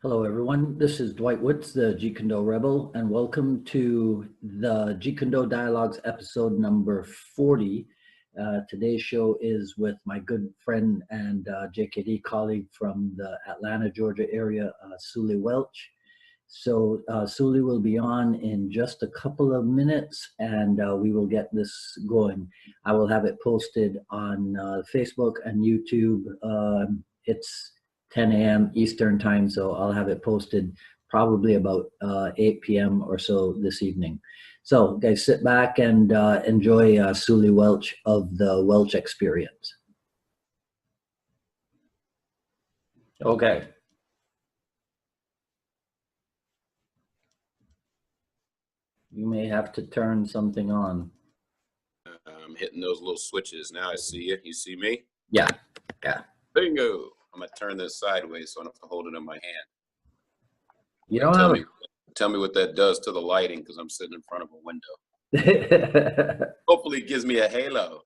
Hello, everyone. This is Dwight Woods, the Jeet Kune Do Rebel, and welcome to the Jeet Kune Do Dialogues episode number 40. Today's show is with my good friend and JKD colleague from the Atlanta, Georgia area, Sule Welch. So Sule will be on in just a couple of minutes, and we will get this going. I will have it posted on Facebook and YouTube. It's 10 a.m. Eastern time, so I'll have it posted probably about 8 p.m. or so this evening. So guys, sit back and enjoy Sule Welch of the Welch Experience. Okay. You may have to turn something on. I'm hitting those little switches. Now I see you. You see me? Yeah. Yeah. Bingo. I'm going to turn this sideways so I don't have to hold it in my hand. You don't tell me what that does to the lighting because I'm sitting in front of a window. Hopefully it gives me a halo.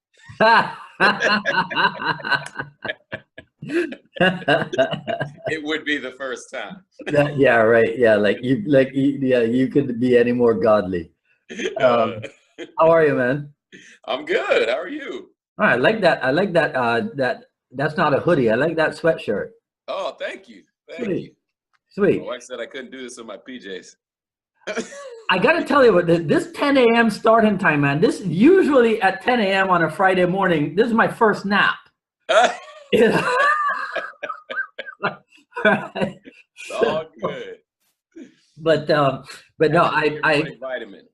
It would be the first time. Yeah, right. Yeah, you could be any more godly. How are you, man? I'm good. How are you? All right, I like that. I like that. That's not a hoodie. I like that sweatshirt. Oh, thank you. Thank you. Sweet. My wife said I couldn't do this in my PJs. I got to tell you what, this 10 a.m. starting time, man. This usually at 10 a.m. on a Friday morning. This is my first nap. You know? It's all good. But no, I vitamin.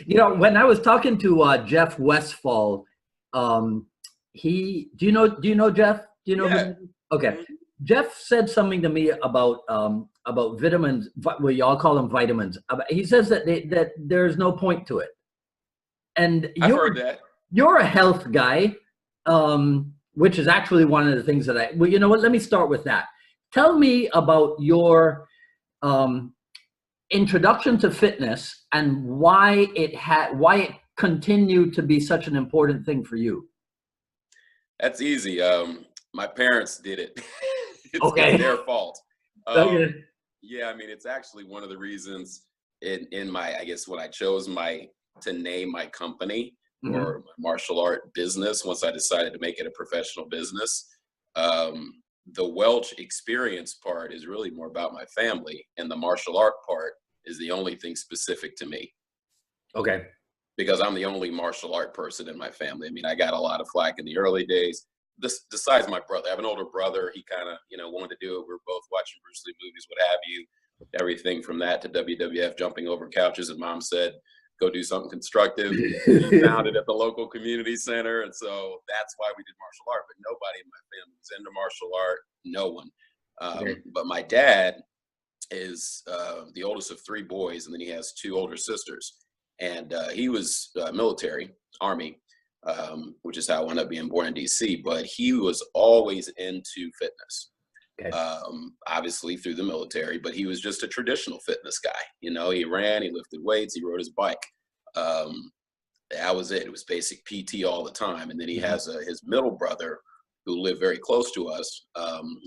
You know, when I was talking to Jeff Westfall, do you know Jeff? Do you know? Yeah. Okay. Mm-hmm. Jeff said something to me about vitamins. Well, y'all call them vitamins. He says that there's no point to it. And I've heard that. You're a health guy, which is actually one of the things that well, you know what? Let me start with that. Tell me about your introduction to fitness and why it continued to be such an important thing for you. That's easy. My parents did it. It's their fault. Okay. Yeah, I mean, it's actually one of the reasons in my, I guess, when I chose to name my company or my martial art business, once I decided to make it a professional business, the Welch experience part is really more about my family, and the martial art part is the only thing specific to me. Okay. Because I'm the only martial art person in my family. I mean, I got a lot of flack in the early days. Besides my brother, I have an older brother. He kind of, wanted to do it. We were both watching Bruce Lee movies, what have you. Everything from that to WWF, jumping over couches. And mom said, go do something constructive. He found it at the local community center. And so that's why we did martial art. But nobody in my family was into martial art. No one. But my dad is the oldest of three boys. And then he has two older sisters. And he was military, Army, which is how I wound up being born in DC. But he was always into fitness, obviously through the military. But he was just a traditional fitness guy. He ran, he lifted weights, he rode his bike. That was it. It was basic PT all the time. And then he has his middle brother who lived very close to us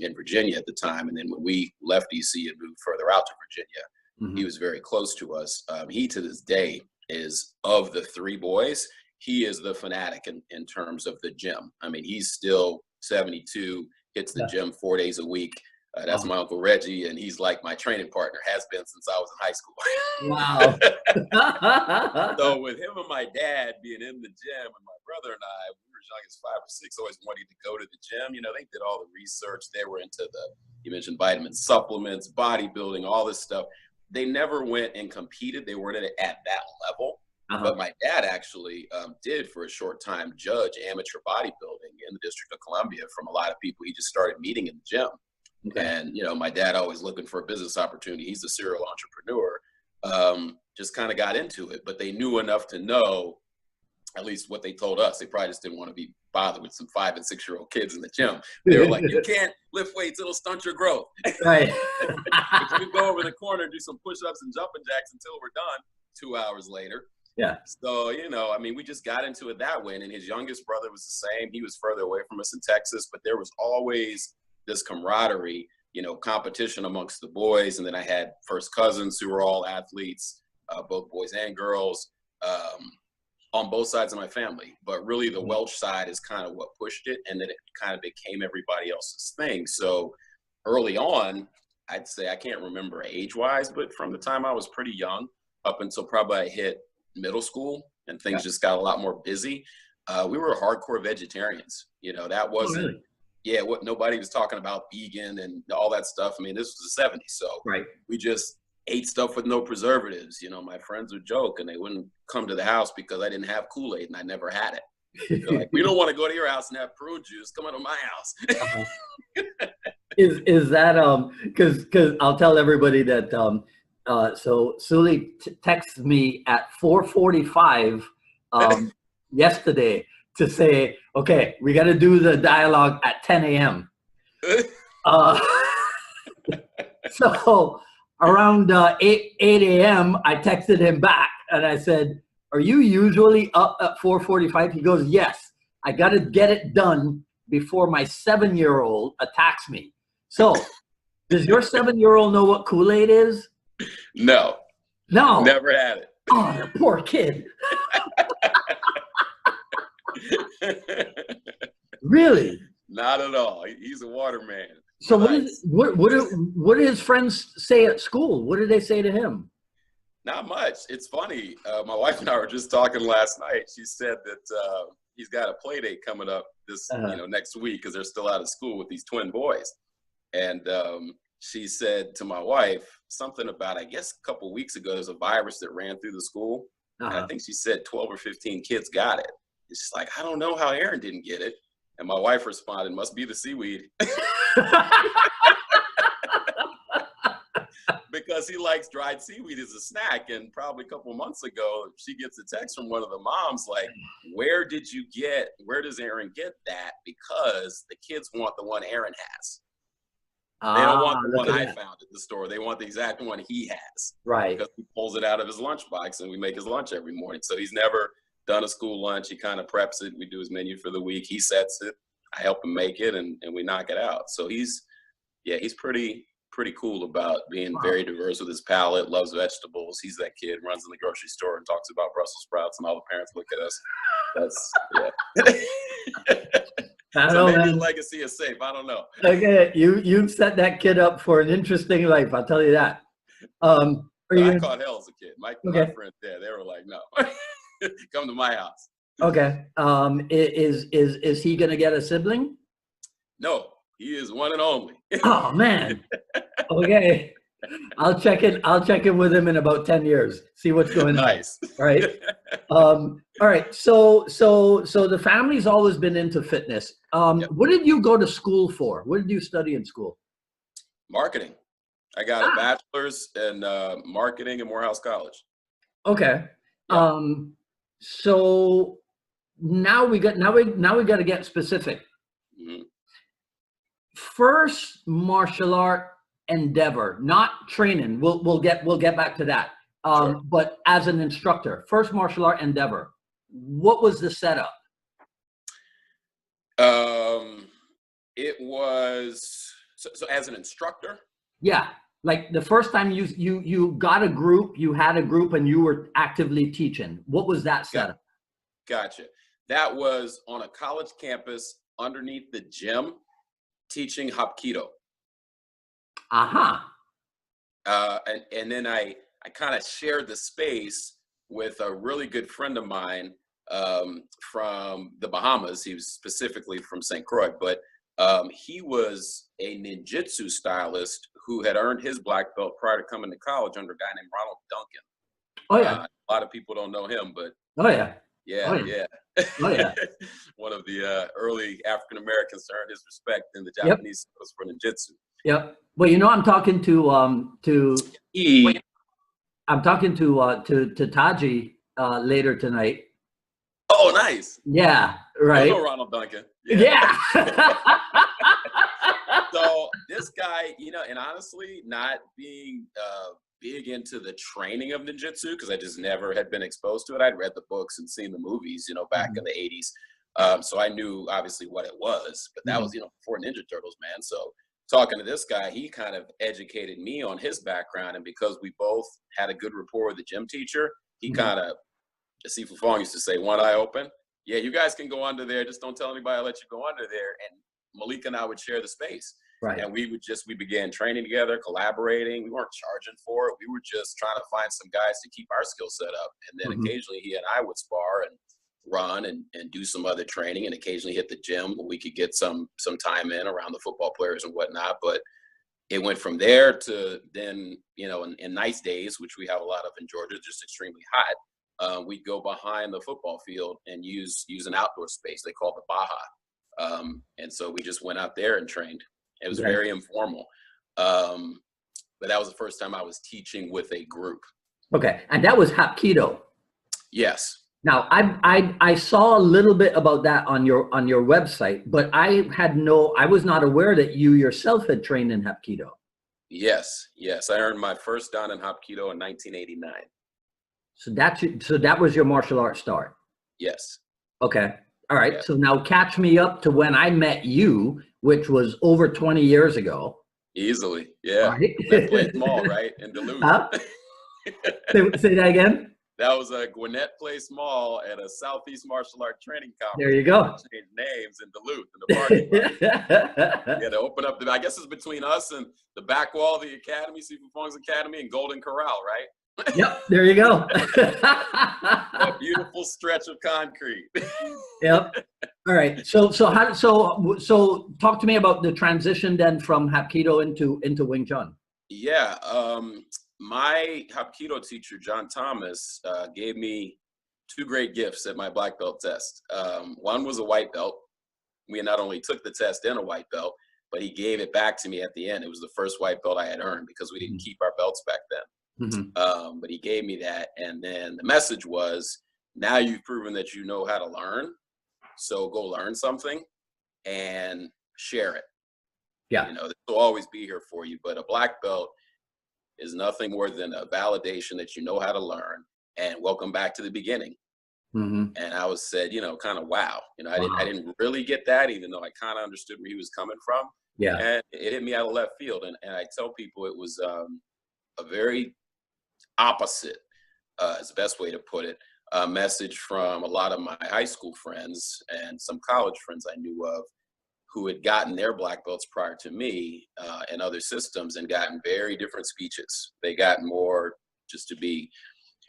in Virginia at the time. And then when we left DC and moved further out to Virginia, he was very close to us. He, to this day, is of the three boys, he is the fanatic in terms of the gym. I mean, he's still 72, hits the gym 4 days a week. That's my Uncle Reggie, and he's like my training partner, has been since I was in high school. Wow. So with him and my dad being in the gym, and my brother and I, we were as young as 5 or 6, always wanting to go to the gym. They did all the research. They were into you mentioned vitamin supplements, bodybuilding, all this stuff. They never went and competed. They weren't at that level. But my dad actually did, for a short time, judge amateur bodybuilding in the District of Columbia from a lot of people he just started meeting in the gym. Okay. And, my dad always looking for a business opportunity. He's a serial entrepreneur. Just kind of got into it. But they knew enough to know, at least what they told us. They probably just didn't want to be bothered with some 5- and 6-year-old kids in the gym. They were like, you can't lift weights. It'll stunt your growth. Right. But you can go over the corner and do some push-ups and jumping jacks until we're done 2 hours later. Yeah. So, I mean, we just got into it that way. And his youngest brother was the same. He was further away from us in Texas, but there was always this camaraderie competition amongst the boys. And then I had first cousins who were all athletes, both boys and girls, on both sides of my family. But really the Welch side is kind of what pushed it. And then it kind of became everybody else's thing. So early on, I'd say, I can't remember age-wise, but from the time I was pretty young up until probably I hit middle school and things just got a lot more busy, we were hardcore vegetarians. That wasn't, really? Yeah, what nobody was talking about vegan and all that stuff. I mean, this was the 70s, so we just ate stuff with no preservatives. My friends would joke and they wouldn't come to the house because I didn't have Kool-Aid and I never had it. They're like, we don't want to go to your house and have prune juice. Come on to my house. Is that because I'll tell everybody that so Sule texts me at 4:45 yesterday to say, okay, we got to do the dialogue at 10 a.m. So around 8 a.m. I texted him back and I said, are you usually up at 4:45? He goes, yes, I got to get it done before my 7-year-old attacks me. So does your 7-year-old know what Kool-Aid is? No. Never had it. Oh, the poor kid. Really? Not at all. He's a water man. So what do his friends say at school? What did they say to him? Not much. It's funny. My wife and I were just talking last night. She said that he's got a play date coming up this next week because they're still out of school with these twin boys. And she said to my wife something about, I guess a couple of weeks ago, there's a virus that ran through the school. And I think she said 12 or 15 kids got it. It's just like, I don't know how Aaron didn't get it. And my wife responded, must be the seaweed. Because he likes dried seaweed as a snack. And probably a couple of months ago, she gets a text from one of the moms like, where does Aaron get that? Because the kids want the one Aaron has. They don't want the one I found at the store. They want the exact one he has. Right. Because he pulls it out of his lunchbox and we make his lunch every morning. So he's never done a school lunch. He kind of preps it. We do his menu for the week. He sets it. I help him make it and we knock it out. So he's pretty cool about being very diverse with his palate, loves vegetables. He's that kid, runs in the grocery store and talks about Brussels sprouts and all the parents look at us. So maybe his legacy is safe. I don't know. Okay, you've set that kid up for an interesting life. I'll tell you that. I caught hell as a kid. My friends there, they were like, no, come to my house. Okay. Is he gonna get a sibling? No, he is one and only. Oh man. Okay. I'll check in with him in about 10 years. See what's going on. Nice. Right. All right. So the family's always been into fitness. What did you go to school for? What did you study in school? Marketing. I got a bachelor's in marketing at Morehouse College. Okay. Yeah. So now we got to get specific. Mm-hmm. First martial art endeavor, not training. We'll get back to that. Sure. But as an instructor, first martial art endeavor, what was the setup? It was so as an instructor. Yeah, like the first time you got a group, you had a group, and you were actively teaching. What was that setup? Gotcha. That was on a college campus underneath the gym, teaching Hapkido. And then I kind of shared the space with a really good friend of mine from the Bahamas. He was specifically from St. Croix, but he was a ninjutsu stylist who had earned his black belt prior to coming to college under a guy named Ronald Duncan. Oh yeah. A lot of people don't know him, but yeah. One of the early African Americans to earn his respect in the Japanese was for ninjutsu. Yep. Well, I'm talking to Taji later tonight. Oh, nice. Yeah. Right. I know Ronald Duncan. Yeah. So this guy, and honestly, not being big into the training of ninjutsu because I just never had been exposed to it. I'd read the books and seen the movies, back in the 80s. So I knew obviously what it was, but that was, before Ninja Turtles, man. So talking to this guy, he kind of educated me on his background. And because we both had a good rapport with the gym teacher, he kind of, as Sifu Fong used to say, one eye open. Yeah, you guys can go under there. Just don't tell anybody I'll let you go under there. And Malik and I would share the space. Right. And we began training together, collaborating. We weren't charging for it. We were just trying to find some guys to keep our skill set up. And then occasionally he and I would spar and run and do some other training, and occasionally hit the gym where we could get some time in around the football players and whatnot. But it went from there to then, you know, in nice days, which we have a lot of in Georgia, just extremely hot, we'd go behind the football field and use an outdoor space they call the Baja. And so we just went out there and trained. It was very informal. But that was the first time I was teaching with a group. Okay. And that was Hapkido. Yes. Now, I saw a little bit about that on your website, but I was not aware that you yourself had trained in Hapkido. Yes. I earned my first dan in Hapkido in 1989. So that was your martial arts start. Yes. Okay. All right. Yeah. So now catch me up to when I met you, which was over 20 years ago. Easily. Yeah. Right. That Place Mall, right? In Duluth. Huh? Say that again. That was a Gwinnett Place Mall at a Southeast Martial Art Training Conference. There you go. Changed names in Duluth in the parking lot. Yeah, to open up I guess it's between us and the back wall of the academy, Sifu Fong's Academy, and Golden Corral, right? Yep. There you go. A beautiful stretch of concrete. Yep. All right. So talk to me about the transition then from Hapkido into Wing Chun. Yeah. My Hapkido teacher, John Thomas, gave me two great gifts at my black belt test. One was a white belt. We not only took the test and a white belt, but he gave it back to me at the end. It was the first white belt I had earned because we didn't keep our belts back then. But he gave me that. And then the message was, now you've proven that you know how to learn. So go learn something and share it. Yeah. You know, this will always be here for you. But a black belt is nothing more than a validation that you know how to learn, and welcome back to the beginning. And I was said, you know, kind of, wow, you know, I didn't really get that, even though I kind of understood where he was coming from. Yeah. And it hit me out of left field. And I tell people it was a very opposite, is the best way to put it, a message from a lot of my high school friends and some college friends I knew of, who had gotten their black belts prior to me and other systems and gotten very different speeches. They got more, just to be,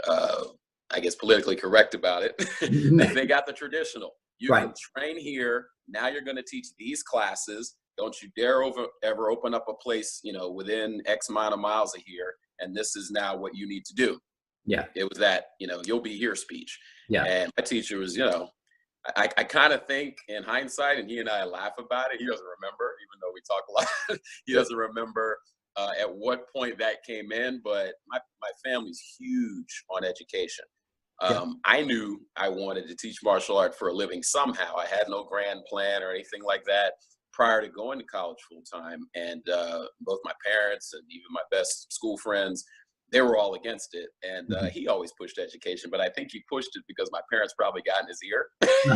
I guess, politically correct about it, they got the traditional. You can train here. Now you're going to teach these classes. Don't you dare ever open up a place, you know, within X amount of miles of here. And this is now what you need to do. Yeah. It was that, you know, you'll be here speech. Yeah. And my teacher was, you know, I kind of think in hindsight, and he and I laugh about it, he doesn't remember, even though we talk a lot, he doesn't remember at what point that came in, but my family's huge on education. I knew I wanted to teach martial art for a living somehow. I had no grand plan or anything like that prior to going to college full time. And both my parents and even my best school friends, they were all against it. And he always pushed education, but I think he pushed it because my parents probably got in his ear. So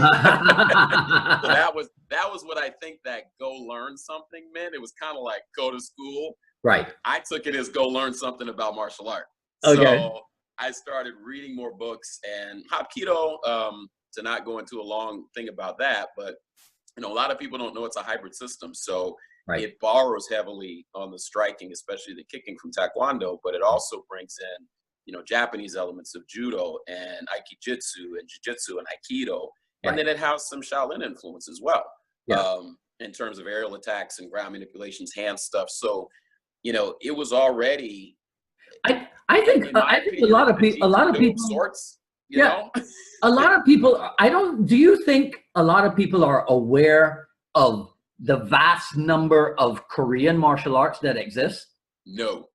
that was what I think that go learn something meant. It was kind of like go to school. Right. I took it as go learn something about martial art. Okay. So I started reading more books, and Hapkido, to not go into a long thing about that, but you know, a lot of people don't know it's a hybrid system. So it borrows heavily on the striking, especially the kicking from Taekwondo, but it also brings in, you know, Japanese elements of Judo and Aikijitsu and Jiu-Jitsu and Aikido. And then it has some Shaolin influence as well, in terms of aerial attacks and ground manipulations, hand stuff. So, you know, it was already, I think a lot of people sorts, you know? A lot of people, do you think a lot of people are aware of the vast number of Korean martial arts that exist? No.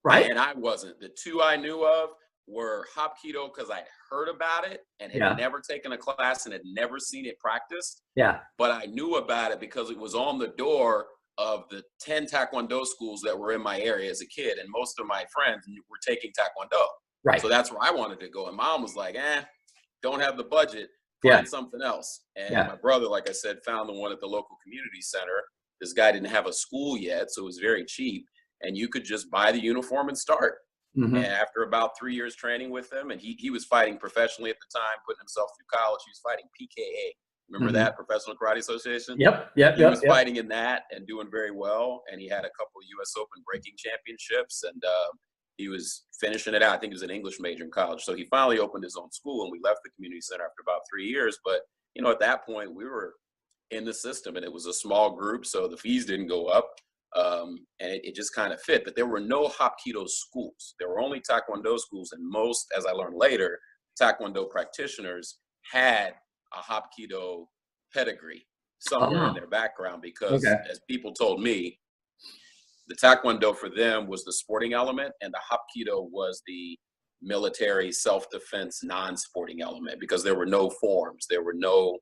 Right? And I wasn't. The two I knew of were Hapkido, because I'd heard about it and had never taken a class and had never seen it practiced. Yeah. But I knew about it because it was on the door of the 10 Taekwondo schools that were in my area as a kid. And most of my friends were taking Taekwondo. Right. So that's where I wanted to go. And mom was like, don't have the budget. Find something else. And my brother, like I said, found the one at the local community center This guy didn't have a school yet, so it was very cheap. And you could just buy the uniform and start. Mm-hmm. And after about 3 years training with him, and he was fighting professionally at the time, putting himself through college. He was fighting PKA. Remember that, Professional Karate Association? Yep. He was fighting in that and doing very well. And he had a couple of U.S. Open breaking championships. And he was finishing it out. I think he was an English major in college. So he finally opened his own school, and we left the community center after about 3 years. But, you know, at that point, we were in the system, and it was a small group, so the fees didn't go up. And it just kind of fit. But there were no Hapkido schools. There were only Taekwondo schools. And most, as I learned later, Taekwondo practitioners had a Hapkido pedigree somewhere in their background, because as people told me, the Taekwondo for them was the sporting element, and the Hapkido was the military self-defense non-sporting element, because there were no forms, there were no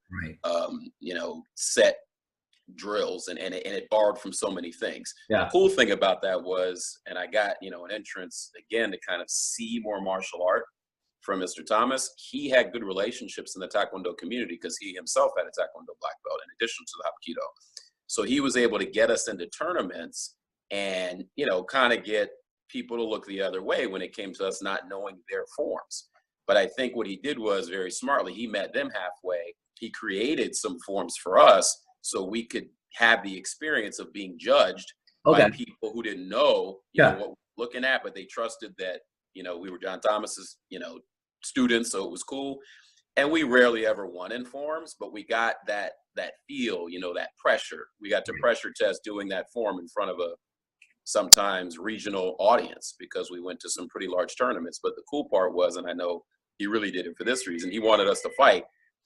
you know, set drills, and it borrowed from so many things. The cool thing about that was, and I got, you know, an entrance again to kind of see more martial art from Mr. Thomas. He had good relationships in the Taekwondo community, because he himself had a Taekwondo black belt in addition to the Hapkido. So he was able to get us into tournaments and, you know, kind of get people to look the other way when it came to us not knowing their forms. But I think what he did was, very smartly, he met them halfway. He created some forms for us so we could have the experience of being judged by people who didn't know, you know, what we were looking at, but they trusted that, you know, we were John Thomas's, you know, students, so it was cool. And we rarely ever won in forms, but we got that feel, you know, that pressure. We got to pressure test doing that form in front of a sometimes regional audience, because we went to some pretty large tournaments. But the cool part was, and I know he really did it for this reason, he wanted us to fight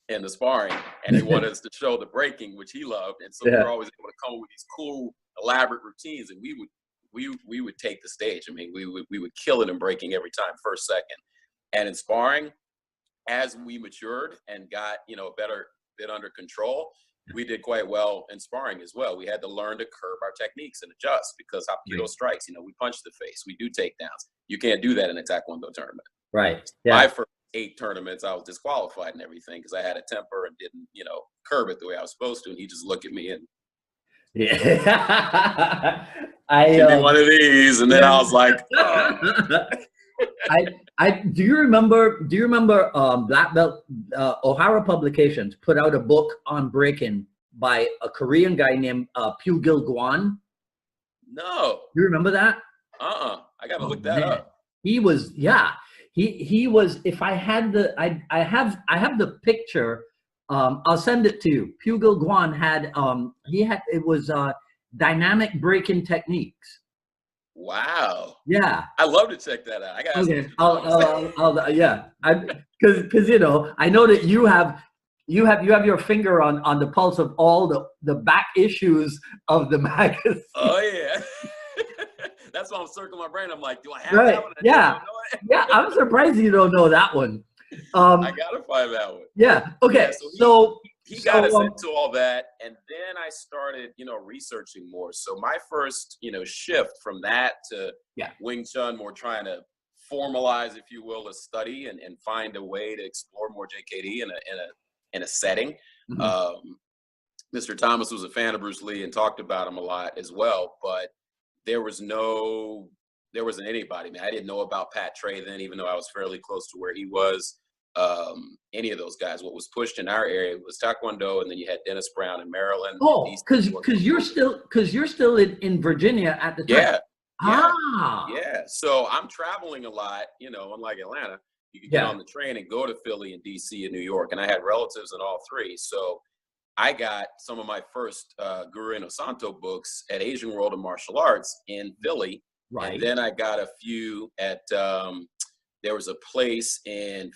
in the sparring, and he wanted us to show the breaking, which he loved. And so we were always able to come up with these cool, elaborate routines, and we would take the stage. I mean, we would kill it in breaking every time, first, second. And in sparring, as we matured and got, you know, a better bit under control, we did quite well in sparring as well. We had to learn to curb our techniques and adjust, because Hapkido strikes, you know, we punch the face, we do takedowns. You can't do that in a Taekwondo tournament. Right. My first 8 tournaments, I was disqualified and everything, because I had a temper and didn't, you know, curb it the way I was supposed to. And he just looked at me and give me one of these, and then I was like, do you remember Black Belt O'Hara Publications put out a book on breaking by a Korean guy named Pugil Gwan? No. You remember that? I gotta look that up. He was, he was, if I had the, I have the picture. I'll send it to you. Pugil Gwan had, it was dynamic breaking techniques. Wow. Yeah. I love to check that out. I got because you know, I know that you have your finger on the pulse of all the back issues of the magazine. Oh yeah. That's why I'm circling my brain. I'm like, do I have that one? Yeah. Yeah. I'm surprised you don't know that one. I gotta find that one. Yeah. Okay. Yeah, so he got us into all that, and then I started, you know, researching more. So my first, you know, shift from that to Wing Chun, more trying to formalize, if you will, a study and find a way to explore more JKD in a setting. Mr. Thomas was a fan of Bruce Lee and talked about him a lot as well, but there wasn't anybody. I mean, I didn't know about Pat Trey then, even though I was fairly close to where he was. Any of those guys. What was pushed in our area was Taekwondo, and then you had Dennis Brown in Maryland. Oh, because you're still in Virginia at the time. Yeah. So I'm traveling a lot. You know, unlike Atlanta, you could get on the train and go to Philly and DC and New York, and I had relatives in all three. So I got some of my first Guru Inosanto books at Asian World of Martial Arts in Philly. Right. And then I got a few at there was a place in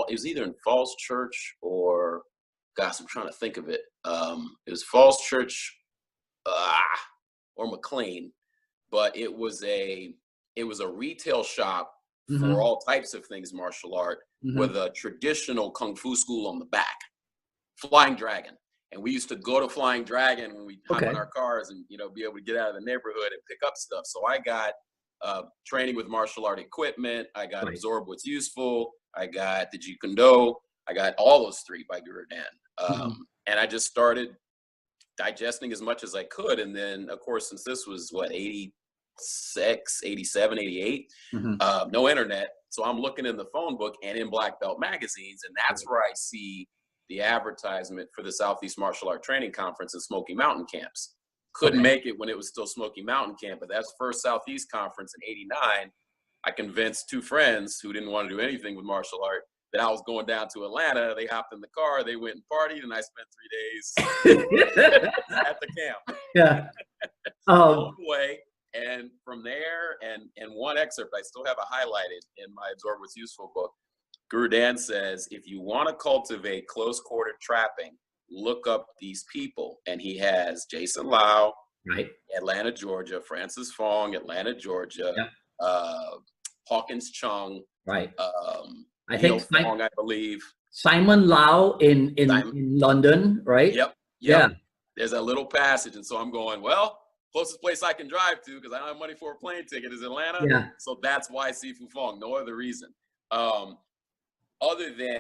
it was either in Falls Church or, gosh, I'm trying to think of it. It was Falls Church or McLean, but it was a retail shop for all types of things martial art with a traditional kung fu school on the back, Flying Dragon. And we used to go to Flying Dragon when we hop in our cars and, you know, be able to get out of the neighborhood and pick up stuff. So I got training with martial art equipment. I got Absorb What's Useful. I got the Jeet Kune Do. I got all those 3 by Guru Dan. And I just started digesting as much as I could. And then, of course, since this was what, 86, 87, 88, no internet. So I'm looking in the phone book and in black belt magazines. And that's where I see the advertisement for the Southeast Martial Art Training Conference in Smoky Mountain Camps. Couldn't make it when it was still Smoky Mountain Camp, but that's first Southeast Conference in 89. I convinced two friends who didn't want to do anything with martial art that I was going down to Atlanta. They hopped in the car, they went and partied, and I spent 3 days at the camp. Yeah. Blown away. And from there, and one excerpt, I still have it highlighted in my Absorb What's Useful book. Guru Dan says, if you want to cultivate close-quarter trapping, look up these people. And he has Jason Lau, Atlanta, Georgia, Francis Fong, Atlanta, Georgia, Hawkins Chung, I Neil think Fong, I believe. Simon Lau in London, right? Yep. Yeah. There's a little passage. And so I'm going, well, closest place I can drive to, because I don't have money for a plane ticket, is Atlanta. Yeah. So that's why Sifu Fong, no other reason. Other than,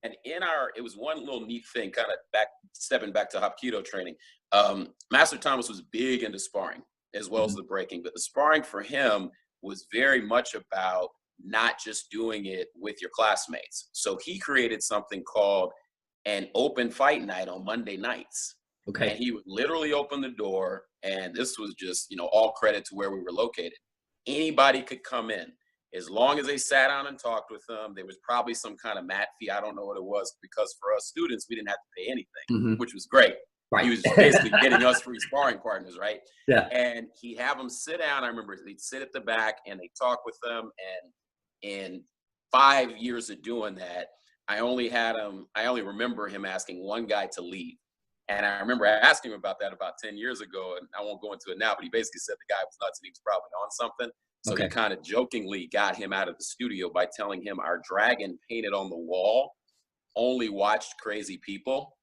and it was one little neat thing, kind of stepping back to Hapkido training. Master Thomas was big into sparring as well as the breaking, but the sparring for him was very much about not just doing it with your classmates. So he created something called an open fight night on Monday nights. And he would literally open the door, and this was just, all credit to where we were located. Anybody could come in. As long as they sat down and talked with them, there was probably some kind of mat fee. I don't know what it was, because for us students, we didn't have to pay anything, which was great. He was basically getting us free sparring partners, right? Yeah. And he'd have them sit down. I remember they'd sit at the back and they'd talk with them. And in 5 years of doing that, I only remember him asking one guy to leave. And I remember asking him about that about 10 years ago, and I won't go into it now, but he basically said the guy was nuts and he was probably on something. So he kind of jokingly got him out of the studio by telling him our dragon painted on the wall only watched crazy people.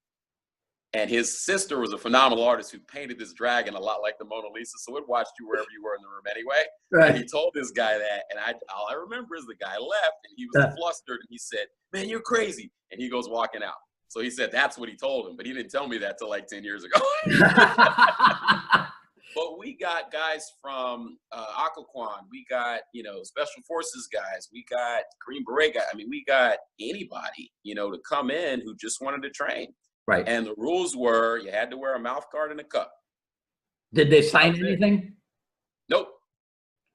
And his sister was a phenomenal artist who painted this dragon a lot like the Mona Lisa, so it watched you wherever you were in the room anyway. And he told this guy that, and all I remember is the guy left, and he was flustered, and he said, "Man, you're crazy." And he goes walking out. So he said that's what he told him, but he didn't tell me that till like 10 years ago. But we got guys from Occoquan, we got, Special Forces guys, we got Green Beret guys. I mean, we got anybody, to come in who just wanted to train. Right. And the rules were you had to wear a mouth guard and a cup. Did they sign anything? Nope.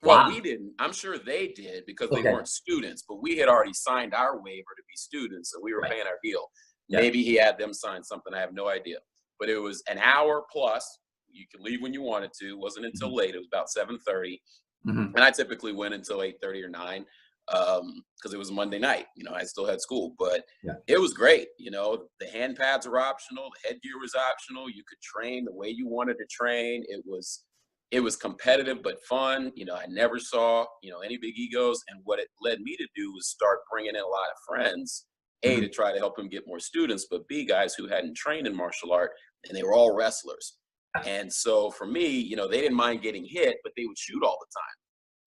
Well, we didn't. I'm sure they did because they weren't students, but we had already signed our waiver to be students, so we were paying our deal. Yeah. Maybe he had them sign something. I have no idea. But it was an hour plus. You could leave when you wanted to. It wasn't until late. It was about 7:30. And I typically went until 8:30 or 9 because it was Monday night. I still had school. But it was great. The hand pads were optional. The headgear was optional. You could train the way you wanted to train. It was competitive but fun. I never saw, any big egos. And what it led me to do was start bringing in a lot of friends. A, to try to help him get more students, but B, guys who hadn't trained in martial art, and they were all wrestlers. And so for me, they didn't mind getting hit, but they would shoot all the time.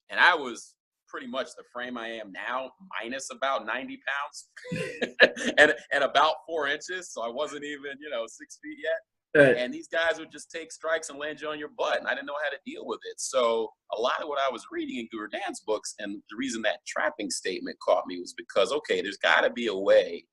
And I was pretty much the frame I am now, minus about 90 pounds and about 4 inches. So I wasn't even, 6 feet yet. And these guys would just take strikes and land you on your butt. And I didn't know how to deal with it. So a lot of what I was reading in Guru Dan's books, and the reason that trapping statement caught me was because, there's got to be a way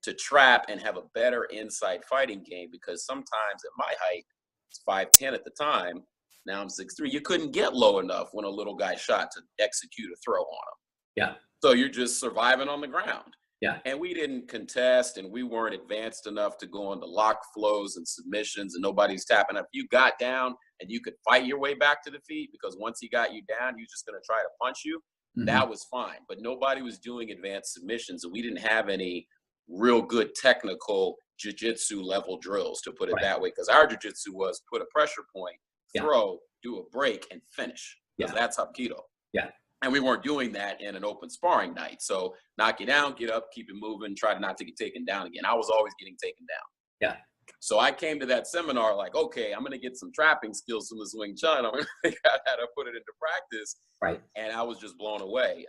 to trap and have a better inside fighting game, because sometimes at my height, it's 5'10" at the time. Now I'm 6'3". You couldn't get low enough when a little guy shot to execute a throw on him. Yeah. So you're just surviving on the ground. Yeah. And we didn't contest, and we weren't advanced enough to go into lock flows and submissions, and nobody's tapping up. You got down and you could fight your way back to the feet, because once he got you down, he was just going to try to punch you. That was fine. But nobody was doing advanced submissions, and we didn't have any real good technical jiu-jitsu level drills, to put it that way, because our jiu-jitsu was put a pressure point, throw, do a break, and finish, because that's Hapkido. Yeah. And we weren't doing that in an open sparring night. So knock you down, get up, keep it moving, try not to get taken down again. I was always getting taken down. Yeah. So I came to that seminar like, okay, I'm going to get some trapping skills from this Wing Chun. I'm going to figure out how to put it into practice. Right. And I was just blown away.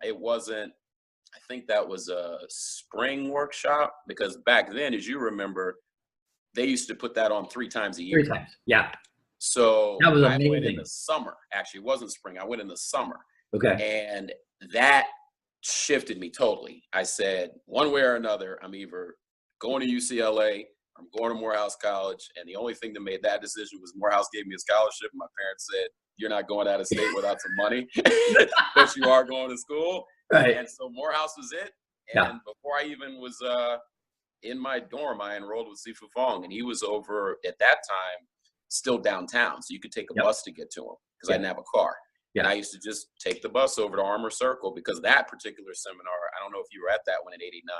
It wasn't, I think that was a spring workshop, because back then, as you remember, they used to put that on 3 times a year. 3 times. Yeah. So That was I went in amazing. the summer. Actually, it wasn't spring. I went in the summer. Okay. And that shifted me totally. I said, one way or another, I'm either going to UCLA, I'm going to Morehouse College. And the only thing that made that decision was Morehouse gave me a scholarship. My parents said, you're not going out of state without some money, but you are going to school. Right. And so Morehouse was it. And before I even was in my dorm, I enrolled with Sifu Fong, and he was over at that time still downtown. So you could take a bus to get to him because I didn't have a car. And I used to just take the bus over to Armour Circle because that particular seminar, I don't know if you were at that one in '89,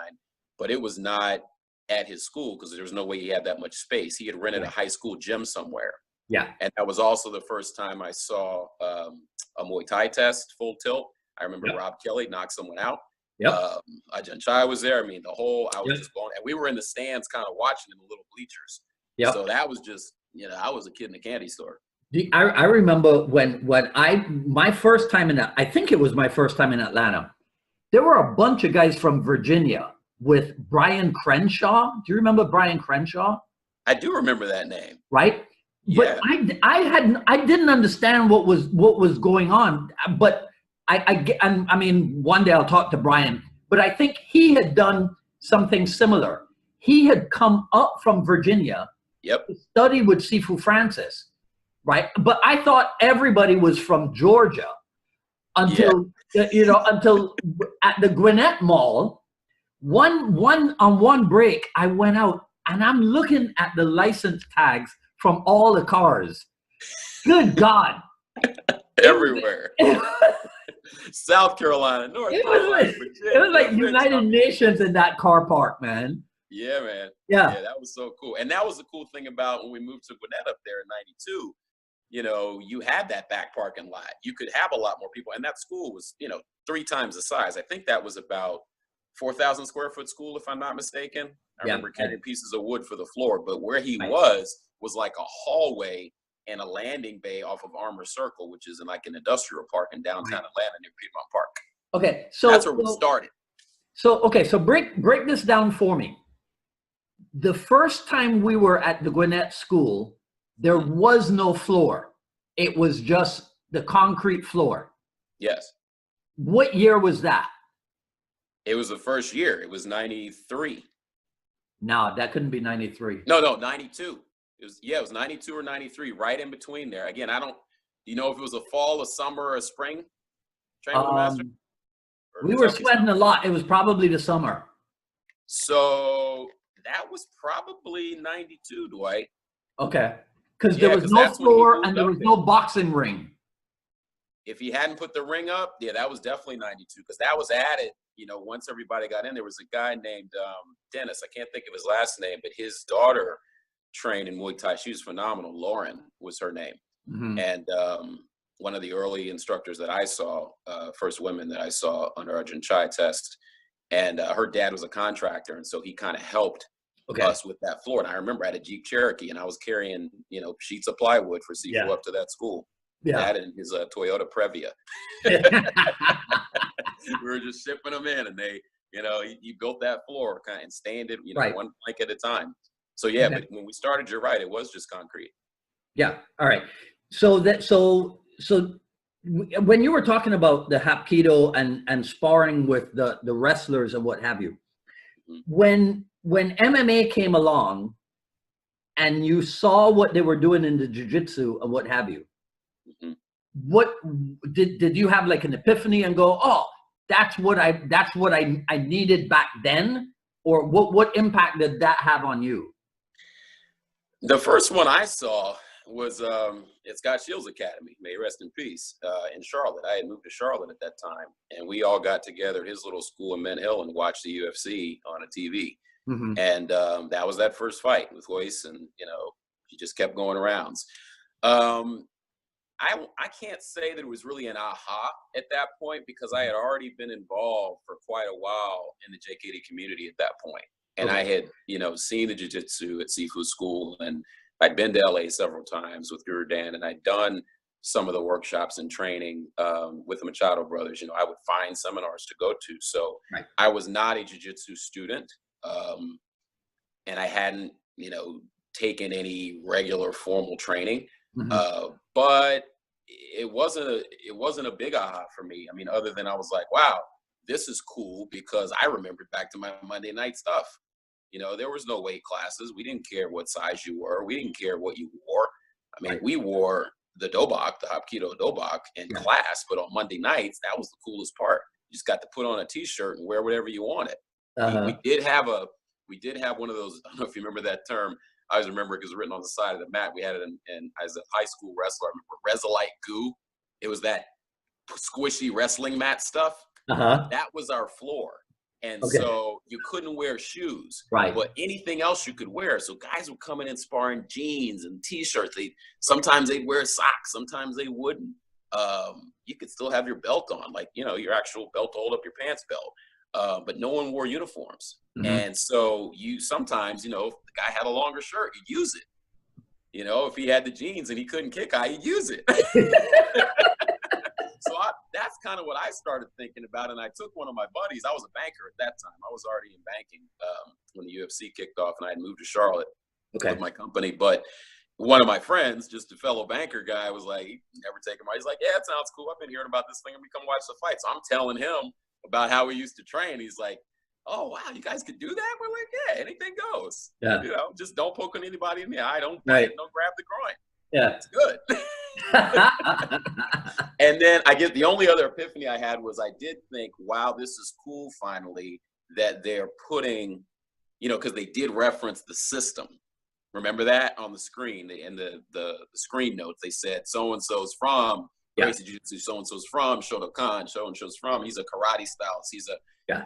but it was not at his school because there was no way he had that much space. He had rented a high school gym somewhere. Yeah. And that was also the first time I saw a Muay Thai test, full tilt. I remember Rob Kelly knocked someone out. Ajahn Chai was there. I mean, I was just going, and we were in the stands kind of watching in the little bleachers. So that was just, I was a kid in a candy store. I remember when my first time I think it was my first time in Atlanta, there were a bunch of guys from Virginia with Brian Crenshaw. Do you remember Brian Crenshaw? I do remember that name. Right? But I didn't understand what was going on. But I mean, one day I'll talk to Brian, but I think he had done something similar. He had come up from Virginia to study with Sifu Francis. Right. But I thought everybody was from Georgia until, until at the Gwinnett Mall, one break, I went out and I'm looking at the license tags from all the cars. Good God. Everywhere. South Carolina, North Carolina, Virginia. It was like United Nations in that car park, man. Yeah, man. Yeah, that was so cool. And that was the cool thing about when we moved to Gwinnett up there in '92. You had that back parking lot. You could have a lot more people. And that school was, 3 times the size. I think that was about 4,000 square foot school, if I'm not mistaken. I remember carrying pieces of wood for the floor. But where he was like a hallway and a landing bay off of Armour Circle, which is in like an industrial park in downtown Atlanta near Piedmont Park. Okay. So that's where we started. So break this down for me. The first time we were at the Gwinnett School, there was no floor. It was just the concrete floor. Yes. What year was that? It was the first year. It was 93. No, that couldn't be 93. No, 92. It was 92 or 93, right in between there. Again, do you know if it was a fall, a summer, or a spring? We were sweating a lot. It was probably the summer. So that was probably 92, Dwight. Okay. Because there was no floor and there was no boxing ring. If he hadn't put the ring up, that was definitely 92 because that was added, once everybody got in. There was a guy named Dennis. I can't think of his last name, but his daughter trained in Muay Thai. She was phenomenal. Lauren was her name. Mm-hmm. And one of the early instructors that I saw, first women that I saw under Ajahn Chai test, and her dad was a contractor. And so he kind of helped us with that floor. And I remember I had a Jeep Cherokee and I was carrying, sheets of plywood for Sifu up to that school. That and his Toyota Previa. We were just shipping them in and they, he built that floor and stained it, one plank at a time. So but when we started, you're right, it was just concrete. Yeah. All right. So when you were talking about the Hapkido and sparring with the wrestlers and what have you, when MMA came along and you saw what they were doing in the jiu-jitsu and what have you, what did you have like an epiphany and go, oh, that's what I needed back then? Or what impact did that have on you? The first one I saw was at Scott Shields Academy, may he rest in peace, in Charlotte. I had moved to Charlotte at that time, and we all got together at his little school in Mint Hill and watched the UFC on a TV. Mm-hmm. And that was that first fight with Royce, and he just kept going arounds. I can't say that it was really an aha at that point because I had already been involved for quite a while in the JKD community at that point. And I had, seen the jiu-jitsu at Sifu School, and I'd been to LA several times with Guru Dan, and I'd done some of the workshops and training with the Machado brothers. I would find seminars to go to. So I was not a jiu-jitsu student, and I hadn't, taken any regular formal training. Mm-hmm. But it wasn't a big aha for me. I mean, other than I was like, wow, this is cool, because I remembered back to my Monday night stuff. You know, there was no weight classes. We didn't care what size you were. We didn't care what you wore. I mean, Right. we wore the dobok, the Hapkido dobok in Yeah. class, but on Monday nights, that was the coolest part. You just got to put on a t-shirt and wear whatever you wanted. Uh-huh. We did have one of those, I don't know if you remember that term. I always remember because it was written on the side of the mat. We had it in as a high school wrestler. I remember Resolite Goo. It was that squishy wrestling mat stuff. Uh-huh. That was our floor. And Okay. so you couldn't wear shoes, Right. but anything else you could wear. So guys would come in sparring jeans and t-shirts. Sometimes they'd wear socks, sometimes they wouldn't. You could still have your belt on, like, you know, your actual belt to hold up your pants belt. But no one wore uniforms. Mm-hmm. And so you sometimes, you know, if the guy had a longer shirt, you'd use it. You know, if he had the jeans and he couldn't kick high, you'd use it. So that's kind of what I started thinking about. And I took one of my buddies. I was a banker at that time. I was already in banking when the UFC kicked off, and I had moved to Charlotte with my company. But one of my friends, just a fellow banker guy, was like, he never taken my. He's like, yeah, it sounds cool. I've been hearing about this thing, and we come watch the fight. So I'm telling him about how we used to train. He's like, oh, wow, you guys could do that? We're like, yeah, anything goes. Yeah. You know, just don't poke on anybody in the eye. Don't Right. don't grab the groin. Yeah. It's good. And then I guess the only other epiphany I had was I did think, wow, this is cool finally that they're putting, you know, because they did reference the system. Remember that on the screen, in the screen notes, they said so-and-so's from Gracie Jiu-Jitsu, so-and-so's from Shotokan, so-and-so's from, he's a karate stylist,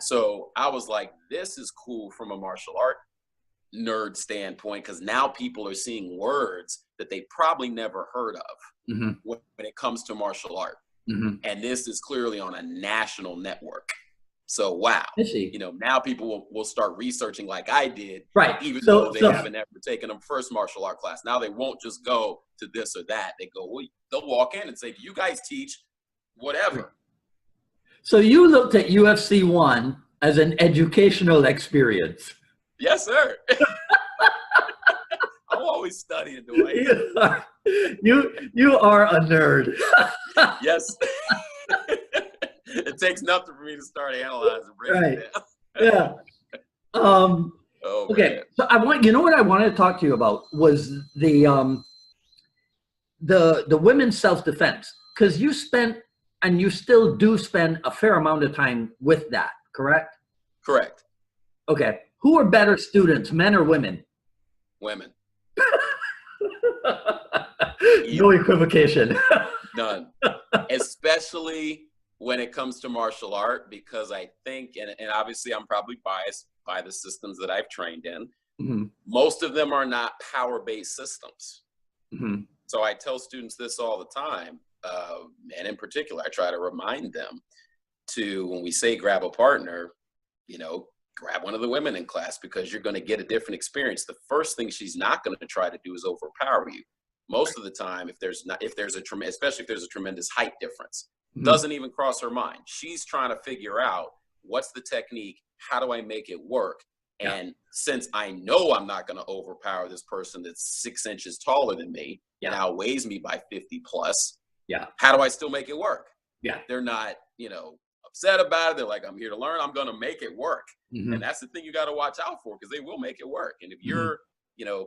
so I was like, this is cool from a martial art nerd standpoint, because now people are seeing words that they probably never heard of Mm-hmm. when it comes to martial art. Mm-hmm. And this is clearly on a national network. So, wow, I see. you know, now people will start researching like I did, Right. even though they haven't ever taken a first martial art class. Now they won't just go to this or that. They go, well, they'll walk in and say, do you guys teach whatever? So you looked at UFC 1 as an educational experience. Yes, sir. I'm always studying, Dwight. You are a nerd. Yes. It takes nothing for me to start analyzing. Right. Yeah. Okay. So you know what I wanted to talk to you about was the women's self-defense, because you spent, and you still do spend, a fair amount of time with that, correct? Correct. Okay. Who are better students, men or women? Women. No equivocation. None. Especially when it comes to martial art, because I think, and obviously I'm probably biased by the systems that I've trained in, Mm-hmm. most of them are not power-based systems. Mm-hmm. So I tell students this all the time, and in particular, I try to remind them to, when we say grab a partner, you know, grab one of the women in class, because you're going to get a different experience. The first thing she's not going to try to do is overpower you. Most of the time, especially if there's a tremendous height difference, Mm-hmm. doesn't even cross her mind. She's trying to figure out, what's the technique? How do I make it work? Yeah. And since I know I'm not going to overpower this person that's 6 inches taller than me and outweighs me by 50 plus, how do I still make it work? Yeah. They're not, you know, upset about it. They're like, I'm here to learn. I'm going to make it work. Mm-hmm. And that's the thing you got to watch out for, because they will make it work. And if you're, you know,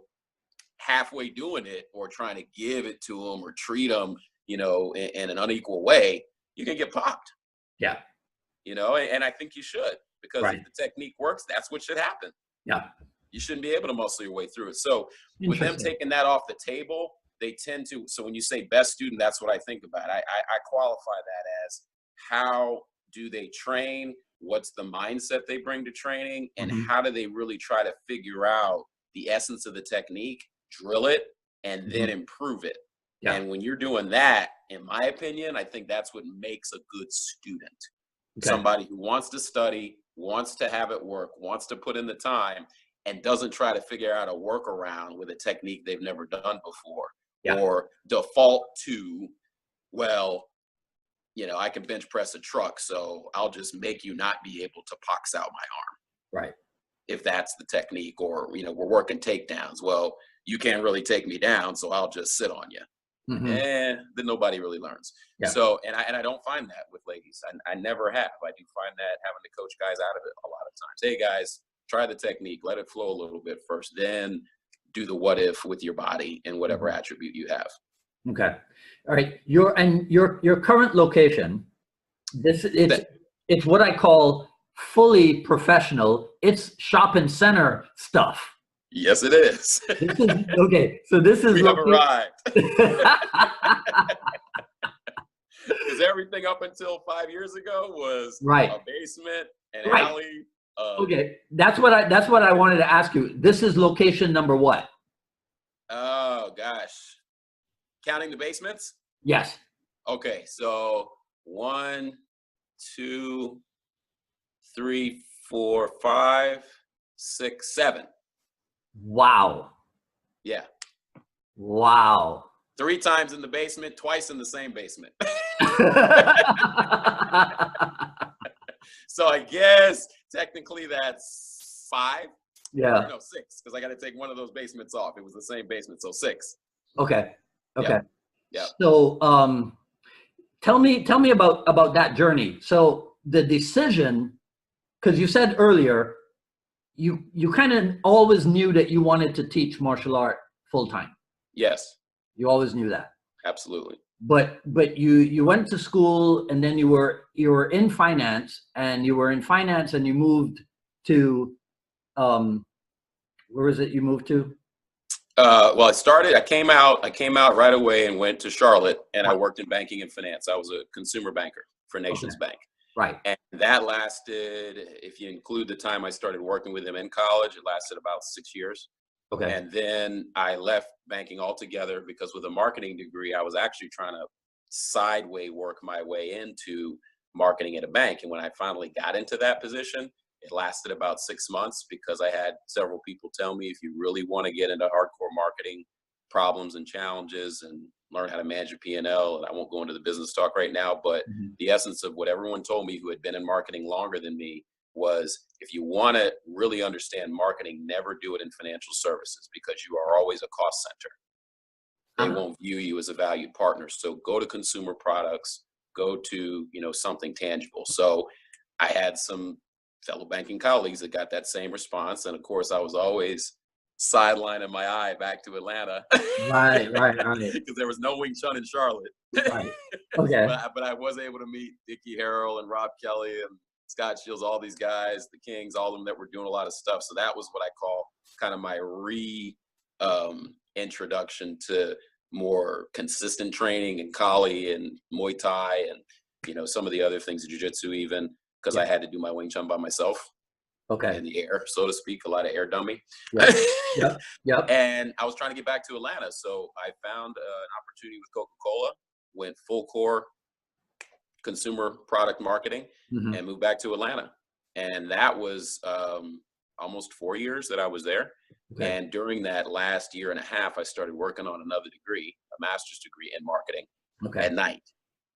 halfway doing it, or trying to give it to them or treat them, you know, in an unequal way, you can get popped. Yeah. You know, and I think you should, because if the technique works, that's what should happen. Yeah. You shouldn't be able to muscle your way through it. So with them taking that off the table, they tend to, so when you say best student, that's what I think about. I qualify that as, how do they train? What's the mindset they bring to training? And how do they really try to figure out the essence of the technique, drill it, and then improve it? Yeah. And when you're doing that, in my opinion, I think that's what makes a good student. Okay. Somebody who wants to study, wants to have it work, wants to put in the time, and doesn't try to figure out a workaround with a technique they've never done before, or default to, well, you know, I can bench press a truck, so I'll just make you not be able to box out my arm. Right. If that's the technique, or, you know, we're working takedowns. Well, you can't really take me down, so I'll just sit on you. And then nobody really learns. Yeah. So, and I don't find that with ladies. I never have. I do find that having to coach guys out of it a lot of times. Hey guys, try the technique, let it flow a little bit first, then do the what if with your body and whatever attribute you have. Okay. All right. Your current location, it's what I call fully professional. It's shopping center stuff. Yes, it is. Okay. So this is we have arrived. Because everything up until 5 years ago was a basement, an alley. Okay. That's what I wanted to ask you. This is location number what? Oh gosh. Counting the basements? Yes. Okay, so 1, 2, 3, 4, 5, 6, 7. Wow. Yeah. Wow. 3 times in the basement, twice in the same basement. So I guess technically that's 5. Yeah. No, 6, because I got to take one of those basements off. It was the same basement, so 6. Okay. Okay. Yeah. So tell me about that journey. So the decision, because you said earlier, you kind of always knew that you wanted to teach martial art full time. Yes. You always knew that. Absolutely. But you went to school, and then you were in finance, and you moved to where was it you moved to? Well, I came out right away and went to Charlotte, and I worked in banking and finance. I was a consumer banker for Nations Bank. Right. And that lasted, if you include the time I started working with them in college, it lasted about 6 years. Okay. And then I left banking altogether because with a marketing degree, I was actually trying to sideway work my way into marketing at a bank. And when I finally got into that position, it lasted about 6 months because I had several people tell me, if you really want to get into hardcore marketing problems and challenges and learn how to manage a P&L, and I won't go into the business talk right now, but the essence of what everyone told me who had been in marketing longer than me was, if you want to really understand marketing, never do it in financial services because you are always a cost center. They won't view you as a valued partner. So go to consumer products, go to, something tangible. So I had some fellow banking colleagues that got that same response. And of course, I was always sidelining my eye back to Atlanta. Right. Because there was no Wing Chun in Charlotte. Right. Okay. but I was able to meet Dickie Harrell and Rob Kelly and Scott Shields, all these guys, the Kings, all of them that were doing a lot of stuff. So that was what I call kind of my introduction to more consistent training and Kali and Muay Thai and, some of the other things, Jiu-Jitsu even, because I had to do my Wing Chun by myself. Okay. In the air, so to speak, a lot of air dummy. Yep. And I was trying to get back to Atlanta. So I found an opportunity with Coca-Cola, went full core consumer product marketing and moved back to Atlanta. And that was almost 4 years that I was there. Okay. And during that last year and a half, I started working on another degree, a master's degree in marketing at night,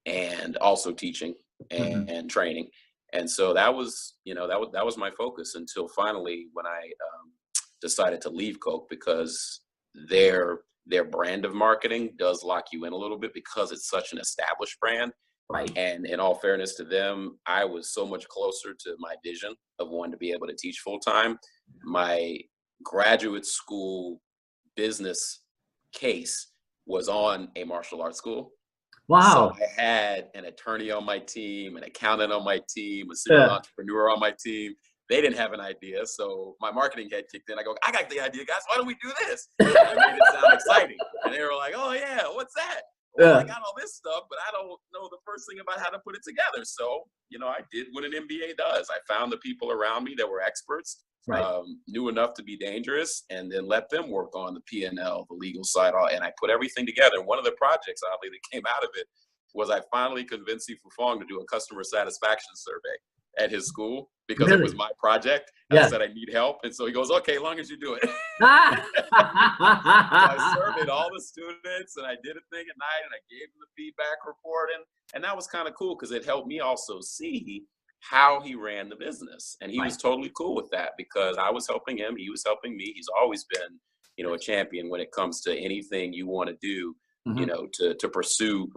and also teaching and training. And so that was, that was my focus until finally when I decided to leave Coke, because their brand of marketing does lock you in a little bit because it's such an established brand. Right. And in all fairness to them, I was so much closer to my vision of wanting to be able to teach full time. My graduate school business case was on a martial arts school. Wow. So I had an attorney on my team, an accountant on my team, a serial entrepreneur on my team. They didn't have an idea. So my marketing head kicked in. I go, I got the idea, guys. Why don't we do this? And I made it sound exciting. And they were like, oh, yeah, what's that? Well, I got all this stuff, but I don't know the first thing about how to put it together. So, I did what an MBA does. I found the people around me that were experts, knew enough to be dangerous, and then let them work on the P&L, the legal side, and I put everything together. And one of the projects, oddly, that came out of it was I finally convinced Sifu Fong to do a customer satisfaction survey at his school because it was my project. I said, I need help. And so he goes, okay, as long as you do it. So I surveyed all the students and I did a thing at night and I gave them the feedback report. And that was kind of cool because it helped me also see how he ran the business. And he was totally cool with that because I was helping him. He was helping me. He's always been a champion when it comes to anything you want to do, to pursue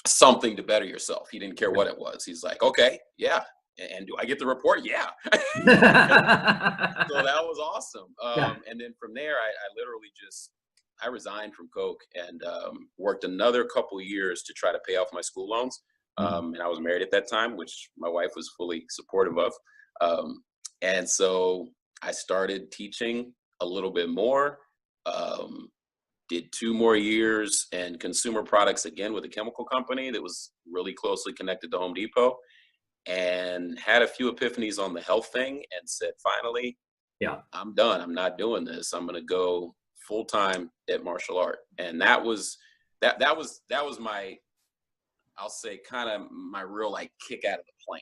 something to better yourself. He didn't care what it was. He's like, okay, yeah. And do I get the report? Yeah. So that was awesome. And then from there, I literally I resigned from Coke and worked another couple years to try to pay off my school loans. And I was married at that time, which my wife was fully supportive of. And so I started teaching a little bit more, did 2 more years in consumer products again with a chemical company that was really closely connected to Home Depot, and had a few epiphanies on the health thing and said, finally, I'm done. I'm not doing this. I'm going to go full time at martial art. And that was my, I'll say, kind of my real like kick out of the plane.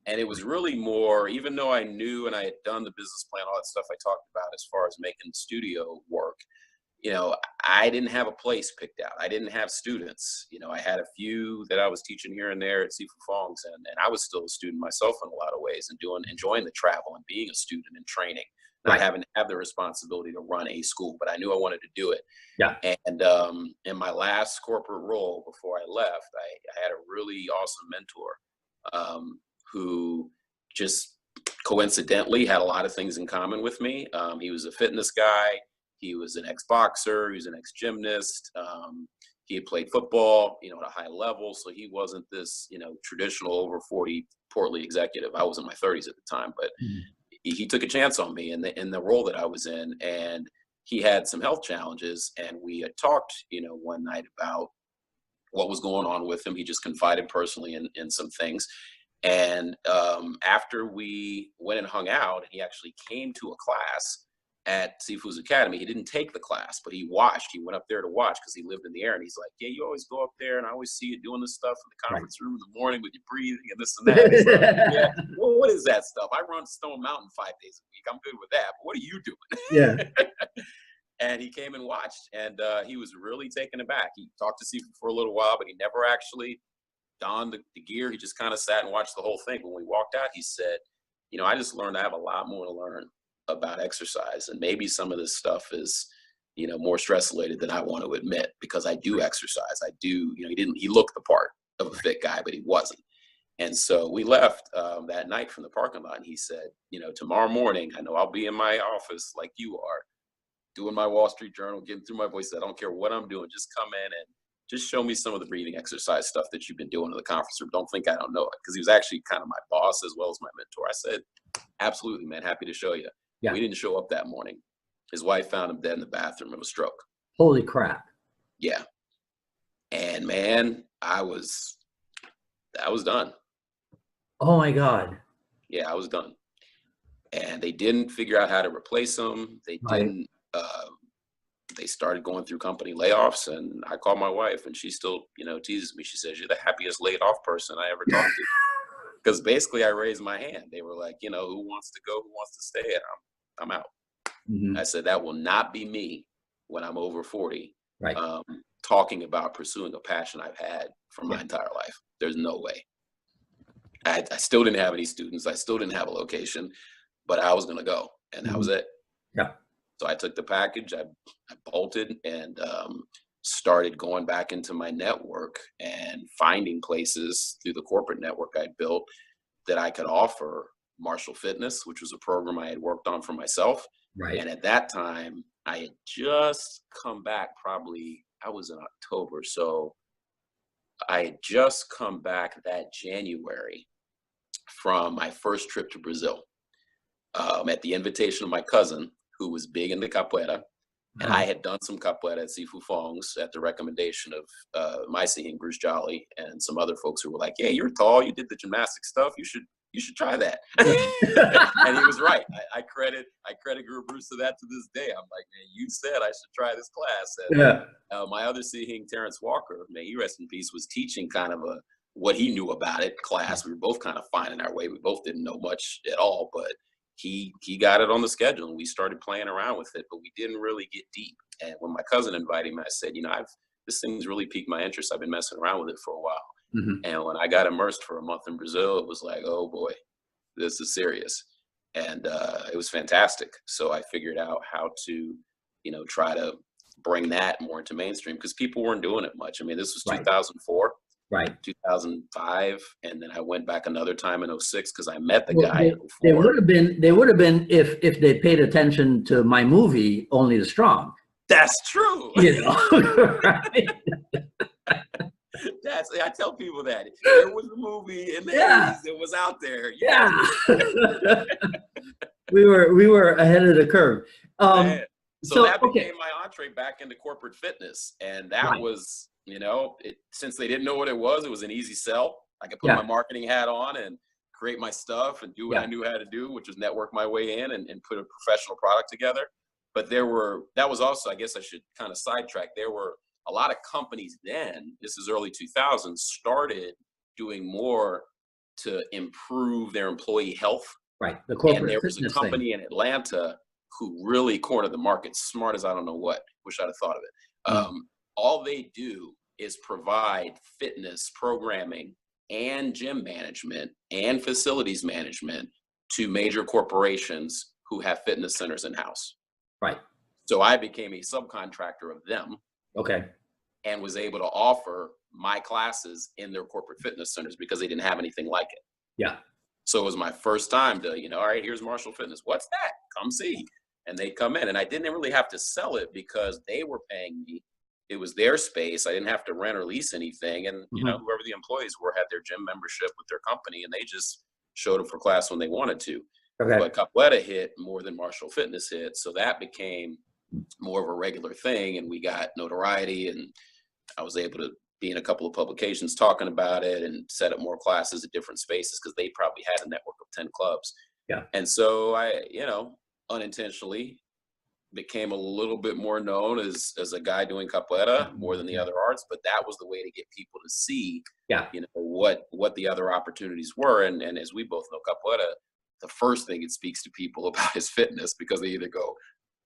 And it was really more, even though I knew and I had done the business plan, all that stuff I talked about as far as making studio work, I didn't have a place picked out. I didn't have students. I had a few that I was teaching here and there at Sifu Fong's, and I was still a student myself in a lot of ways, and enjoying the travel and being a student and training, not having to have the responsibility to run a school, but I knew I wanted to do it. Yeah. And in my last corporate role before I left, I had a really awesome mentor who just coincidentally had a lot of things in common with me. He was a fitness guy. He was an ex-boxer. He was an ex-gymnast. He had played football, at a high level. So he wasn't this, traditional over 40 portly executive. I was in my 30s at the time, but he took a chance on me in the role that I was in. And he had some health challenges. And we had talked, one night about what was going on with him. He just confided personally in some things. And after we went and hung out, he actually came to a class at Sifu's Academy. He didn't take the class, but he watched. He went up there to watch because he lived in the air. And he's like, yeah, you always go up there and I always see you doing this stuff in the conference room in the morning with your breathing and this and that. He's like, yeah, well, what is that stuff? I run Stone Mountain 5 days a week. I'm good with that. But what are you doing? Yeah. And he came and watched, and he was really taken aback. He talked to Sifu for a little while, but he never actually donned the gear. He just kind of sat and watched the whole thing. When we walked out, he said, I just learned I have a lot more to learn about exercise, and maybe some of this stuff is more stress related than I want to admit, because I do exercise. I do, he looked the part of a fit guy, but he wasn't. And so we left that night from the parking lot, and he said, tomorrow morning, I know I'll be in my office like you are, doing my Wall Street Journal, getting through my voice. I don't care what I'm doing, just come in and just show me some of the breathing exercise stuff that you've been doing in the conference room. Don't think I don't know it, because he was actually kind of my boss as well as my mentor. I said, absolutely, man, happy to show you. Yeah. We didn't show up that morning. His wife found him dead in the bathroom of a stroke. Holy crap. Yeah. And man, I was done. Oh my God. Yeah, I was done. And they didn't figure out how to replace him. They didn't, they started going through company layoffs, and I called my wife, and she still, teases me. She says, you're the happiest laid off person I ever talked to. Because basically I raised my hand. They were like, who wants to go, who wants to stay? And I'm out. Mm-hmm. I said, that will not be me when I'm over 40, talking about pursuing a passion I've had for my entire life. There's no way. I still didn't have any students. I still didn't have a location, but I was going to go, and that was it. Yeah. So I took the package, I bolted, and started going back into my network and finding places through the corporate network I built that I could offer martial fitness, which was a program I had worked on for myself. Right. And at that time, I had just come back, I was in October. So I had just come back that January from my first trip to Brazil at the invitation of my cousin, who was big into capoeira. And I had done some capoeira at Sifu Fong's at the recommendation of my seeing Bruce Jolly and some other folks who were like, yeah, you're tall, you did the gymnastic stuff, you should try that. And he was right. I credit Guru Bruce to that to this day. I'm like, man, you said I should try this class. And my other seeing, Terrence Walker, may he rest in peace, was teaching kind of what he knew about it class. We were both kind of finding our way. We both didn't know much at all, but he got it on the schedule, and we started playing around with it, but we didn't really get deep. And when my cousin invited me, I said, this thing's really piqued my interest. I've been messing around with it for a while. Mm-hmm. And when I got immersed for a month in Brazil, it was like, oh boy, this is serious. And it was fantastic. So I figured out how to try to bring that more into mainstream because people weren't doing it much. I mean, this was Right. 2004. Right. 2005, and then I went back another time in 06 because I met the Well, guy. they would have been if they paid attention to my movie Only the Strong. That's true. Right? I tell people that there was a movie in the 80s that was out there. Yeah. we were ahead of the curve. So that became my entree back into corporate fitness, and that was since they didn't know what it was an easy sell. I could put my marketing hat on and create my stuff and do what I knew how to do, which was network my way in and put a professional product together. But that was also, I guess I should kind of sidetrack. There were a lot of companies then, this is early 2000s, started doing more to improve their employee health. Right. The corporate and there was a company in Atlanta who really cornered the market, smart as I don't know what. Wish I'd have thought of it. All they do is provide fitness programming and gym management and facilities management to major corporations who have fitness centers in-house. Right. So I became a subcontractor of them. Okay. And was able to offer my classes in their corporate fitness centers because they didn't have anything like it. Yeah. So it was my first time to, all right, here's Marshall Fitness. What's that? Come see. And they'd come in, and I didn't really have to sell it because they were paying me. It was their space. I didn't have to rent or lease anything. And, whoever the employees were had their gym membership with their company, and they just showed up for class when they wanted to. Okay. But Capoeira hit more than Marshall Fitness hit. So that became more of a regular thing, and we got notoriety, and I was able to be in a couple of publications talking about it and set up more classes at different spaces because they probably had a network of 10 clubs. Yeah. And so I, unintentionally became a little bit more known as a guy doing capoeira more than the other arts, but that was the way to get people to see, what the other opportunities were. And as we both know, capoeira, the first thing it speaks to people about is fitness, because they either go,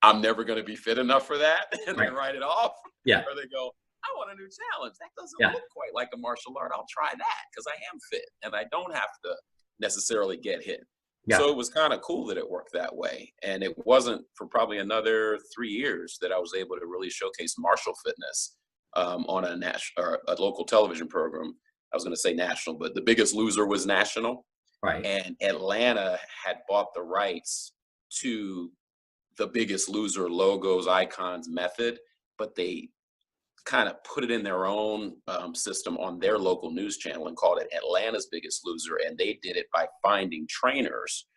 I'm never going to be fit enough for that, and they write it off. Yeah. Or they go, I want a new challenge. That doesn't look quite like a martial art. I'll try that because I am fit and I don't have to necessarily get hit. Yeah. So it was kind of cool that it worked that way. And it wasn't for probably another 3 years that I was able to really showcase martial fitness on a local television program. I was going to say national, but The Biggest Loser was national. Right. And Atlanta had bought the rights to The Biggest Loser logos, icons, method, but they kind of put it in their own system on their local news channel and called it Atlanta's Biggest Loser. And they did it by finding trainers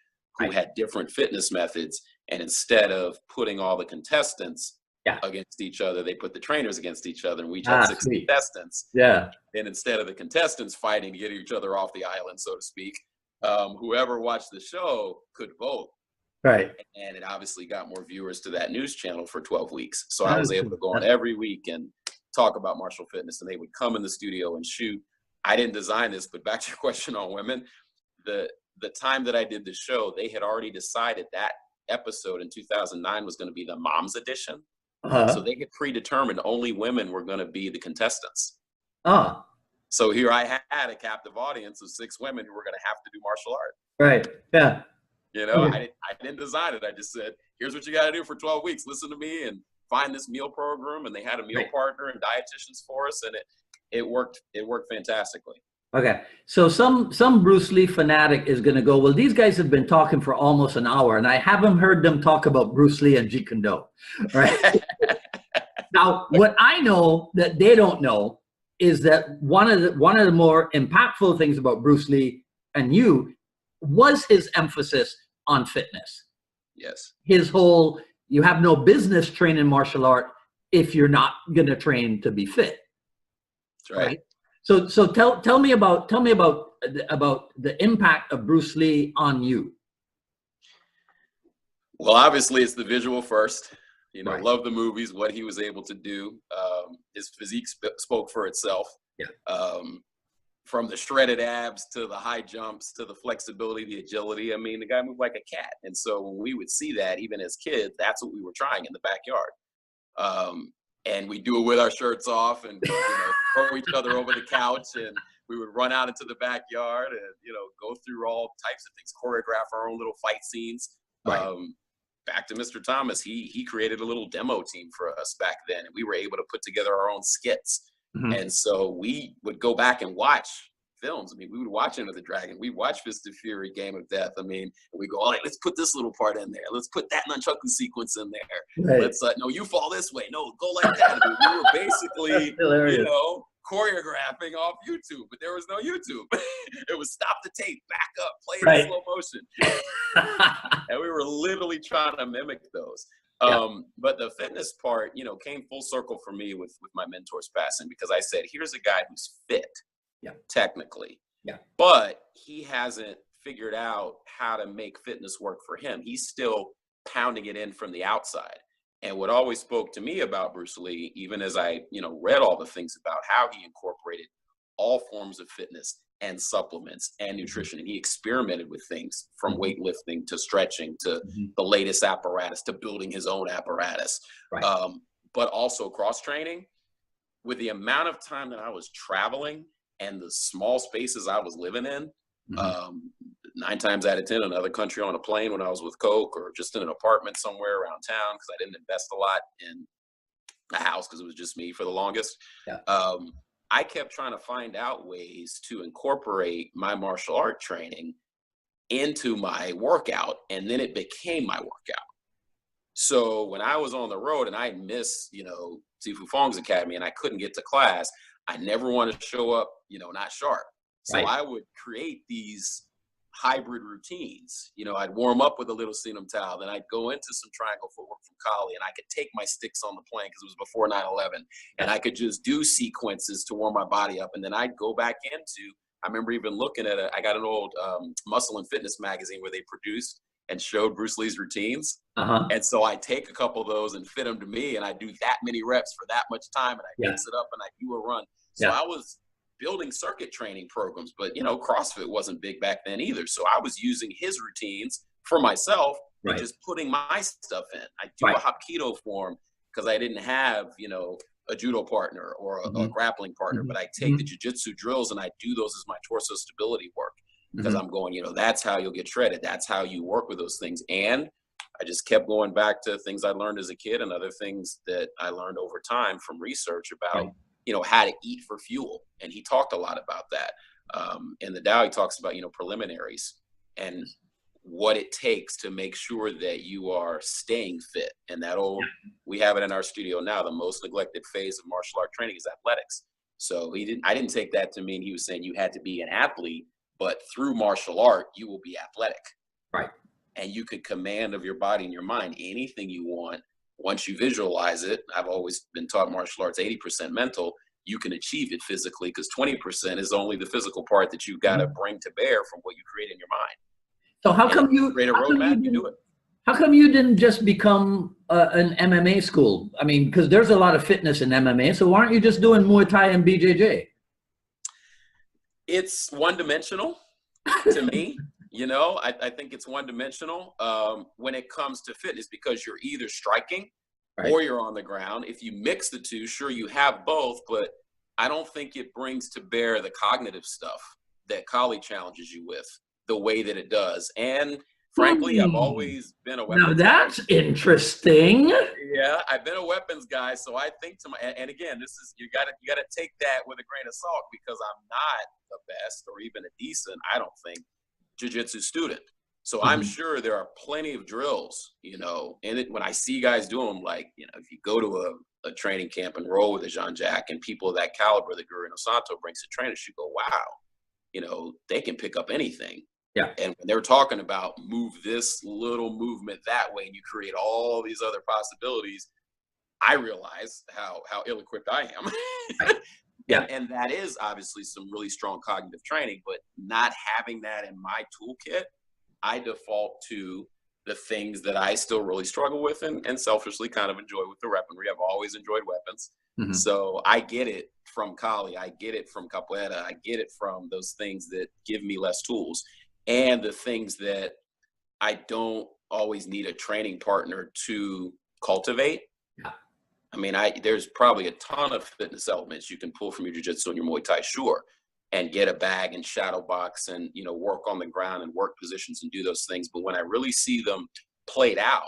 who had different fitness methods. And instead of putting all the contestants against each other, they put the trainers against each other. And we had 6 contestants. Yeah. And instead of the contestants fighting to get each other off the island, so to speak, whoever watched the show could vote. Right. And it obviously got more viewers to that news channel for 12 weeks. So I was able to go on every week and talk about martial fitness, and they would come in the studio and shoot. I didn't design this, but back to your question on women, the time that I did the show, they had already decided that episode in 2009 was going to be the mom's edition. So they had predetermined only women were going to be the contestants. So here I had a captive audience of 6 women who were going to have to do martial art. Right. Yeah. I didn't design it. I just said, here's what you got to do for 12 weeks. Listen to me and find this meal program. And they had a meal partner and dietitians for us. And it worked. It worked fantastically. Okay. So some Bruce Lee fanatic is going to go, well, these guys have been talking for almost an hour and I haven't heard them talk about Bruce Lee and Jeet Kune Do. Right. Now, what I know that they don't know is that one of the more impactful things about Bruce Lee and you was his emphasis on fitness. Yes. His whole, you have no business training martial art if you're not going to train to be fit. That's right. So tell me about the impact of Bruce Lee on you. Well, obviously it's the visual first. Love the movies, what he was able to do. His physique spoke for itself. Yeah. From the shredded abs to the high jumps to the flexibility, the agility. I mean, the guy moved like a cat. And so when we would see that, even as kids, that's what we were trying in the backyard. And we do it with our shirts off and throw each other over the couch, and we would run out into the backyard and go through all types of things, choreograph our own little fight scenes. Right. back to Mr. Thomas, he created a little demo team for us back then, and we were able to put together our own skits. And so we would go back and watch films. I mean, we would watch Enter the Dragon. We watch Fist of Fury, Game of Death. I mean, we go, all right, let's put this little part in there. Let's put that nunchaku sequence in there. Right. Let's, no, you fall this way. No, go like that. I mean, we were basically, you know, choreographing off YouTube, but there was no YouTube. It was stop the tape, back up, play it in slow motion. And we were literally trying to mimic those. But the fitness part, you know, came full circle for me with my mentor's passing, because I said, here's a guy who's fit, technically, but he hasn't figured out how to make fitness work for him. He's still pounding it in from the outside. And what always spoke to me about Bruce Lee, even as I, you know, read all the things about how he incorporated all forms of fitness and supplements and nutrition, and he experimented with things from weightlifting to stretching to the latest apparatus to building his own apparatus, but also cross training. With the amount of time that I was traveling and the small spaces I was living in, 9 times out of 10 in another country on a plane when I was with Coke, or just in an apartment somewhere around town, because I didn't invest a lot in a house because it was just me for the longest. I kept trying to find out ways to incorporate my martial art training into my workout, and then it became my workout. So when I was on the road and I missed, you know, Sifu Fong's Academy and I couldn't get to class, I never wanted to show up, you know, not sharp. So I would create these hybrid routines. You know, I'd warm up with a little Sinum Tao, then I'd go into some triangle footwork from Kali, and I could take my sticks on the plane because it was before 9/11, and I could just do sequences to warm my body up. And then I'd go back into, I remember even looking at I got an old Muscle and Fitness magazine where they produced and showed Bruce Lee's routines. And so I take a couple of those and fit them to me, and I do that many reps for that much time, and I mix it up and I do a run. So I was building circuit training programs, but you know, CrossFit wasn't big back then either. So I was using his routines for myself and just putting my stuff in. I do a Hapkido form because I didn't have, you know, a judo partner or a grappling partner, but I take the jiu-jitsu drills and I do those as my torso stability work, because I'm going, you know, that's how you'll get shredded. That's how you work with those things. And I just kept going back to things I learned as a kid and other things that I learned over time from research about, you know, how to eat for fuel. And he talked a lot about that. In the Tao, he talks about, you know, preliminaries and what it takes to make sure that you are staying fit. And that old, we have it in our studio now, the most neglected phase of martial art training is athletics. So I didn't take that to mean he was saying you had to be an athlete, but through martial art, you will be athletic. And you could command of your body and your mind anything you want. Once you visualize it, I've always been taught martial arts 80% mental, you can achieve it physically, because 20% is only the physical part that you've got to bring to bear from what you create in your mind. So how come you create a roadmap, you do it? How come you didn't just become an MMA school? I mean, because there's a lot of fitness in MMA, so why aren't you just doing Muay Thai and BJJ? It's one-dimensional to me. You know, I think it's one-dimensional when it comes to fitness, because you're either striking or you're on the ground. If you mix the two, sure, you have both, but I don't think it brings to bear the cognitive stuff that Kali challenges you with the way that it does. And frankly, I've always been a weapons Now that's interesting. Yeah, I've been a weapons guy, so I think to my, and again, this is, you gotta take that with a grain of salt, because I'm not the best or even a decent, I don't think, jiu-jitsu student. So I'm sure there are plenty of drills, you know, and when I see guys do them, like, you know, if you go to a training camp and roll with a Jean-Jacques and people of that caliber that Guru Inosanto brings to trainers, you go, wow, you know, they can pick up anything. And when they're talking about move this little movement that way and you create all these other possibilities, I realize how ill-equipped I am. And that is obviously some really strong cognitive training, but not having that in my toolkit, I default to the things that I still really struggle with and selfishly kind of enjoy with the weaponry. I've always enjoyed weapons. So I get it from Kali. I get it from Capoeira. I get it from those things that give me less tools, and the things that I don't always need a training partner to cultivate. I mean, there's probably a ton of fitness elements you can pull from your jiu-jitsu and your Muay Thai, sure, and get a bag and shadow box and, you know, work on the ground and work positions and do those things. But when I really see them played out,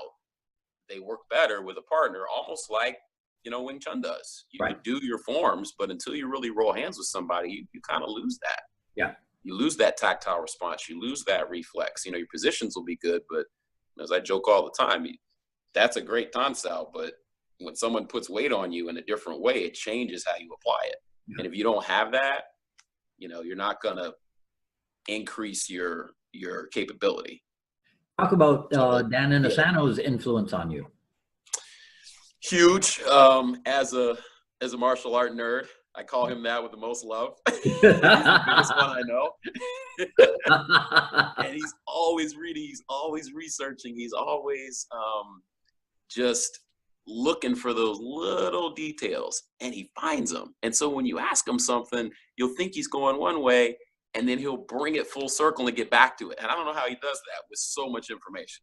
they work better with a partner, almost like, you know, Wing Chun does. You Right. can do your forms, but until you really roll hands with somebody, you kind of lose that. Yeah. You lose that tactile response. You lose that reflex. You know, your positions will be good, but as I joke all the time, that's a great tan sao, but when someone puts weight on you in a different way, it changes how you apply it. Yeah. And if you don't have that, you know, you're not going to increase your capability. Talk about Dan Yeah. Inosanto's influence on you. Huge. As a martial art nerd, I call him that with the most love. He's the biggest one I know. And he's always reading, he's always researching, he's always just looking for those little details, and he finds them. And so when you ask him something, you'll think he's going one way, and then he'll bring it full circle and get back to it. And I don't know how he does that with so much information.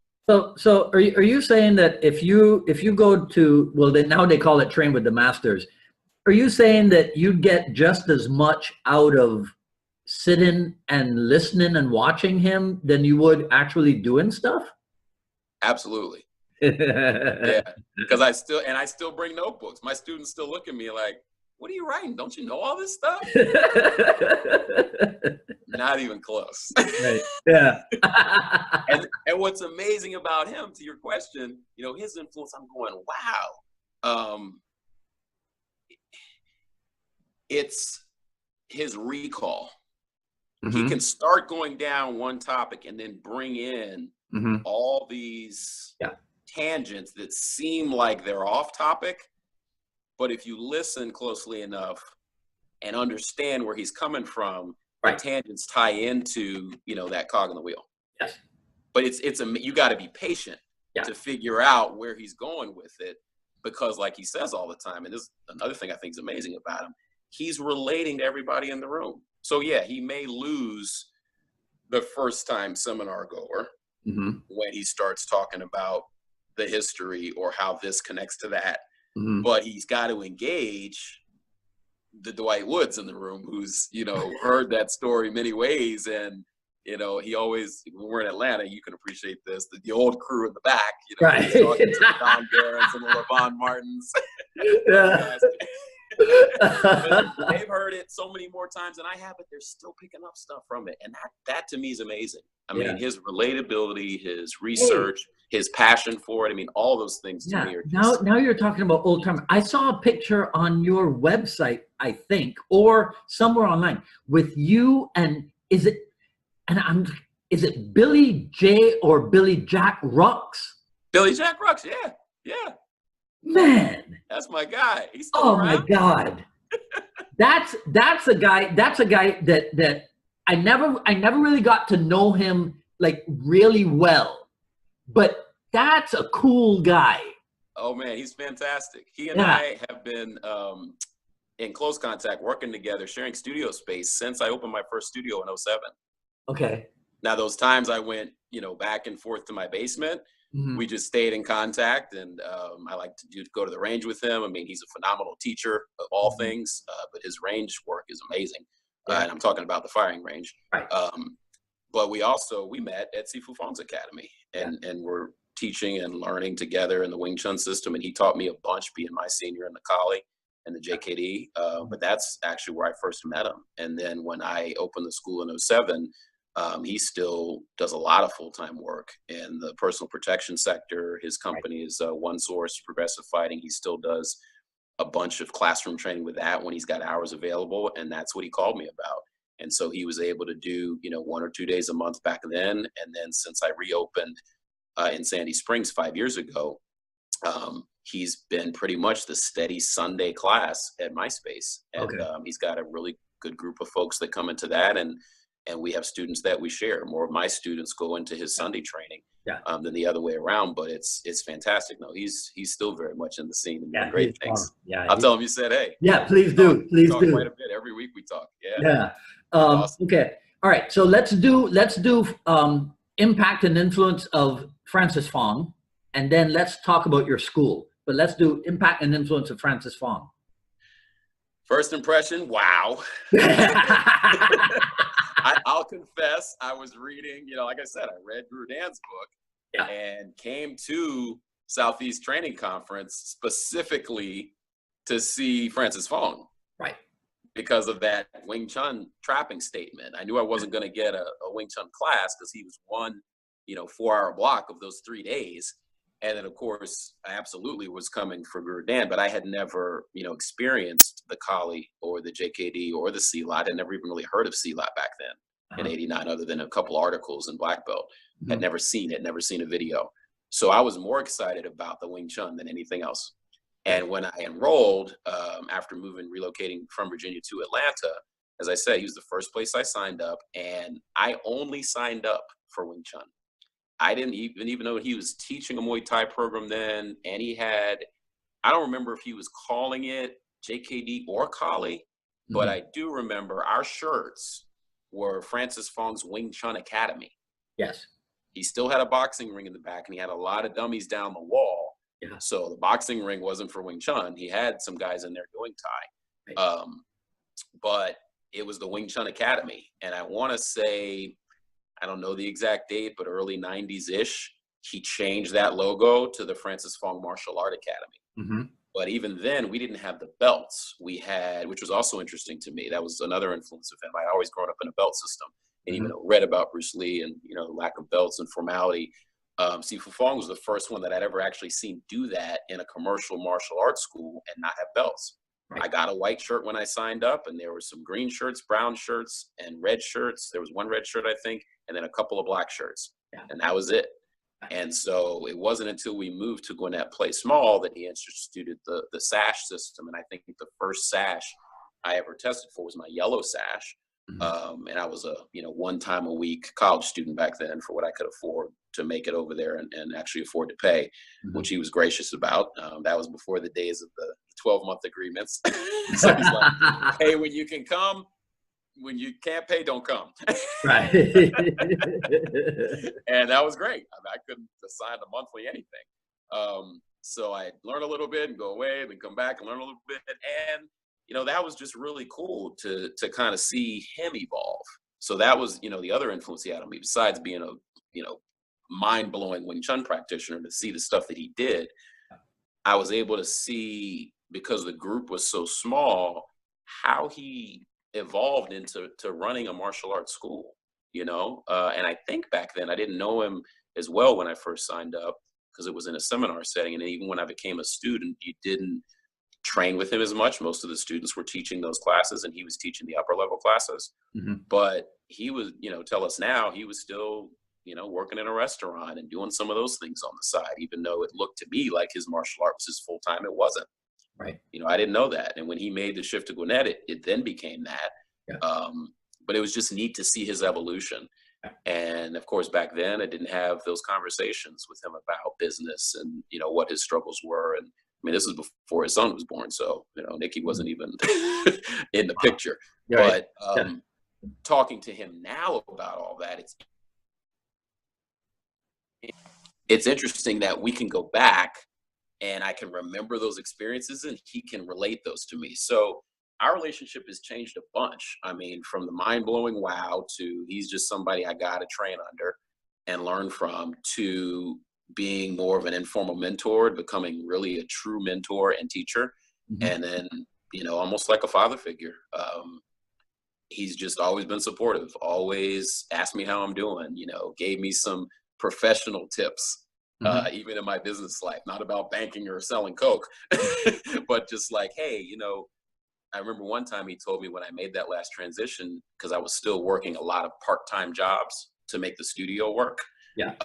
So are you saying that if you go to, well, now they call it train with the masters, are you saying that you'd get just as much out of sitting and listening and watching him than you would actually doing stuff? Absolutely. Yeah, because I still bring notebooks. My students still look at me like, what are you writing? Don't you know all this stuff? Not even close. Right. Yeah. and what's amazing about him, to your question, you know, his influence, I'm going, wow. It's his recall. Mm-hmm. He can start going down one topic and then bring in Mm-hmm. all these tangents that seem like they're off topic. But if you listen closely enough and understand where he's coming from, right, the tangents tie into, you know, that cog in the wheel. Yes. But you got to be patient to figure out where he's going with it, because like he says all the time, and this is another thing I think is amazing about him, he's relating to everybody in the room. So yeah, he may lose the first time seminar goer mm-hmm. when he starts talking about the history or how this connects to that. Mm-hmm. But he's got to engage the Dwight Woods in the room, who's, you know, heard that story many ways. And, you know, he always, when we're in Atlanta, you can appreciate this, the old crew in the back, you know, right, he's talking to the Don Barons and the LeVon Martins. Yeah. They've heard it so many more times than I have, but they're still picking up stuff from it. And that to me is amazing. I mean, his relatability, his research, his passion for it. I mean, all those things to me are just... Now you're talking about old time. I saw a picture on your website, I think, or somewhere online with you and is it Billy J or Billy Jack Rux? Billy Jack Rux, yeah. Man, that's my guy. He's still around. My God. That's a guy that I never really got to know him like really well, but that's a cool guy. Oh man, he's fantastic. He and I have been in close contact, working together, sharing studio space since I opened my first studio in 2007. Okay. Now those times I went, you know, back and forth to my basement, we just stayed in contact, and I like to go to the range with him. I mean, he's a phenomenal teacher of all things, but his range work is amazing. And I'm talking about the firing range. Right. But we met at Sifu Fong's Academy, and we're teaching and learning together in the Wing Chun system. And he taught me a bunch, being my senior in the Kali and the JKD. But that's actually where I first met him. And then when I opened the school in 2007, he still does a lot of full-time work in the personal protection sector. His company is One Source Progressive Fighting. He still does a bunch of classroom training with that when he's got hours available. And that's what he called me about. And so he was able to do, you know, 1 or 2 days a month back then. And then since I reopened in Sandy Springs 5 years ago, he's been pretty much the steady Sunday class at my space. And he's got a really good group of folks that come into that. And we have students that we share. More of my students go into his Sunday training than the other way around, but it's fantastic. No, he's still very much in the scene and doing great things. I'll tell him you said, hey. Yeah, please do. Please do. Quite a bit. Every week we talk. Yeah. Awesome. Okay. All right. So let's do impact and influence of Francis Fong, and then let's talk about your school. But let's do impact and influence of Francis Fong. First impression, wow. I'll confess, I was reading, you know, like I said, I read Guru Dan's book and came to Southeast Training Conference specifically to see Francis Fong. Right. Because of that Wing Chun trapping statement. I knew I wasn't going to get a Wing Chun class because he was one, 4-hour block of those 3 days. And then, of course, I absolutely was coming for Guru Dan, but I had never, experienced the Kali or the JKD or the Silat. I'd never even really heard of Silat back then in '89, other than a couple articles in Black Belt. Had never seen it, never seen a video. So I was more excited about the Wing Chun than anything else. And when I enrolled, after relocating from Virginia to Atlanta, as I said, he was the first place I signed up, and I only signed up for Wing Chun. I didn't even know he was teaching a Muay Thai program then, and he had, I don't remember if he was calling it JKD or Kali, but I do remember our shirts were Francis Fong's Wing Chun Academy. Yes. He still had a boxing ring in the back, and he had a lot of dummies down the wall. Yeah. So the boxing ring wasn't for Wing Chun. He had some guys in there doing Thai. Right. But it was the Wing Chun Academy. And I want to say, I don't know the exact date, but early 90s-ish, he changed that logo to the Francis Fong Martial Art Academy. But even then, we didn't have the belts. We had, which was also interesting to me. That was another influence of him. I'd always grown up in a belt system and even read about Bruce Lee and, the lack of belts and formality. See, Fu Fong was the first one that I'd ever actually seen do that in a commercial martial arts school and not have belts. Right. I got a white shirt when I signed up, and there were some green shirts, brown shirts, and red shirts. There was one red shirt, I think, and then a couple of black shirts. Yeah. And that was it. And so it wasn't until we moved to Gwinnett Play Small that he instituted the sash system. And I think the first sash I ever tested for was my yellow sash. And I was a, 1 time a week college student back then for what I could afford to make it over there and actually afford to pay, which he was gracious about. That was before the days of the 12-month agreements. So he's like, hey, when you can come, when you can't pay, don't come. Right. And that was great. I couldn't assign a monthly anything. So I learn a little bit and go away, then come back and learn a little bit. And that was just really cool to kind of see him evolve. So that was, the other influence he had on me, besides being a, mind-blowing Wing Chun practitioner, to see the stuff that he did. I was able to see, because the group was so small, how he evolved into running a martial arts school, and I think back then I didn't know him as well when I first signed up, because it was in a seminar setting. And even when I became a student, you didn't train with him as much. Most of the students were teaching those classes, and he was teaching the upper level classes. But he was, tell us now, he was still, working in a restaurant and doing some of those things on the side, even though it looked to me like his martial art was his full time. It wasn't. Right. I didn't know that. And when he made the shift to Gwinnett, it then became that. Yeah. But it was just neat to see his evolution. And of course, back then I didn't have those conversations with him about business and, what his struggles were. And I mean, this was before his son was born. So, Nikki wasn't even in the picture. Right. But talking to him now about all that, it's interesting that we can go back and I can remember those experiences and he can relate those to me. So our relationship has changed a bunch. I mean, from the mind-blowing wow to he's just somebody I got to train under and learn from, to being more of an informal mentor, becoming really a true mentor and teacher. And then, almost like a father figure. He's just always been supportive, always asked me how I'm doing, gave me some professional tips, even in my business life, not about banking or selling Coke, but just like, hey, I remember one time he told me when I made that last transition, because I was still working a lot of part-time jobs to make the studio work. Yeah.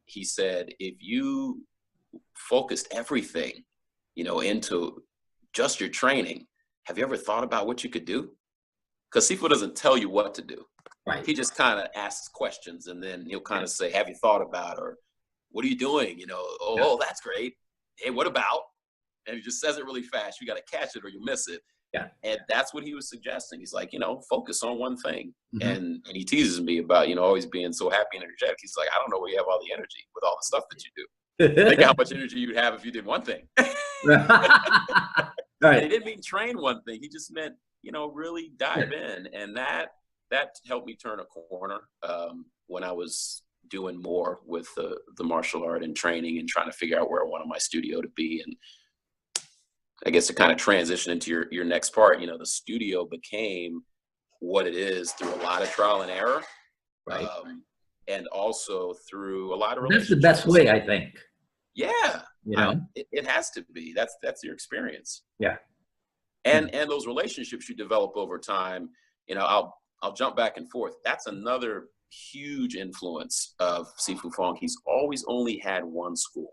He said, if you focused everything, into just your training, have you ever thought about what you could do? Because Sifu doesn't tell you what to do. Right. He just kind of asks questions, and then he'll kind of say, have you thought about, or what are you doing? Oh, that's great. Hey, what about? And he just says it really fast. You got to catch it or you miss it. Yeah. And that's what he was suggesting. He's like, focus on one thing. And he teases me about, always being so happy and energetic. He's like, I don't know where you have all the energy with all the stuff that you do. Think how much energy you'd have if you did one thing. Right. And he didn't mean train one thing. He just meant, really dive in. And that helped me turn a corner when I was doing more with the martial art and training and trying to figure out where I wanted my studio to be. And I guess to kind of transition into your next part, you know, the studio became what it is through a lot of trial and error, Right. And also through a lot of That's the relationships. best way, I think. Yeah, You know, it has to be. That's your experience. yeah. And those relationships you develop over time. You know, I'll jump back and forth. That's another huge influence of Sifu Fong. He's always only had one school.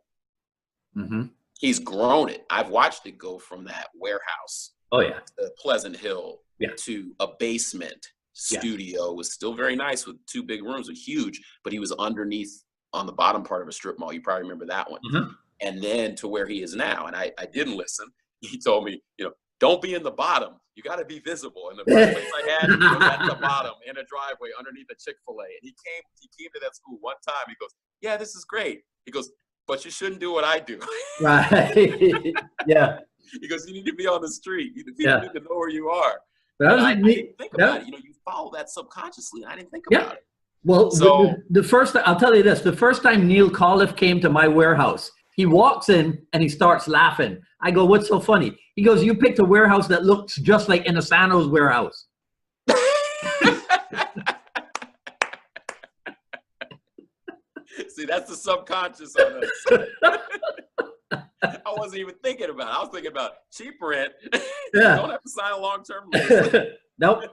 Mm-hmm. He's grown it. I've watched it go from that warehouse, Oh yeah, to Pleasant Hill, yeah, to a basement studio. Was still very nice with 2 big rooms, were huge, but he was underneath on the bottom part of a strip mall. You probably remember that one. Mm-hmm. And then to where he is now. And I didn't listen. He told me, you know, don't be in the bottom. You got to be visible. And the first place I had was at the bottom in a driveway underneath a Chick-fil-A. And he came to that school one time. He goes, yeah, this is great. He goes, but you shouldn't do what I do. Right. Yeah. He goes, you need to be on the street. You need to know where you are. But I didn't think about it. You know, you follow that subconsciously. And I didn't think about it. Well, so the first, I'll tell you this, the first time Neil Coliff came to my warehouse, he walks in and he starts laughing. I go, what's so funny? He goes, you picked a warehouse that looks just like Inosano's warehouse. See, that's the subconscious on us. I wasn't even thinking about it. I was thinking about cheap rent. Yeah. Don't have to sign a long-term lease. Nope.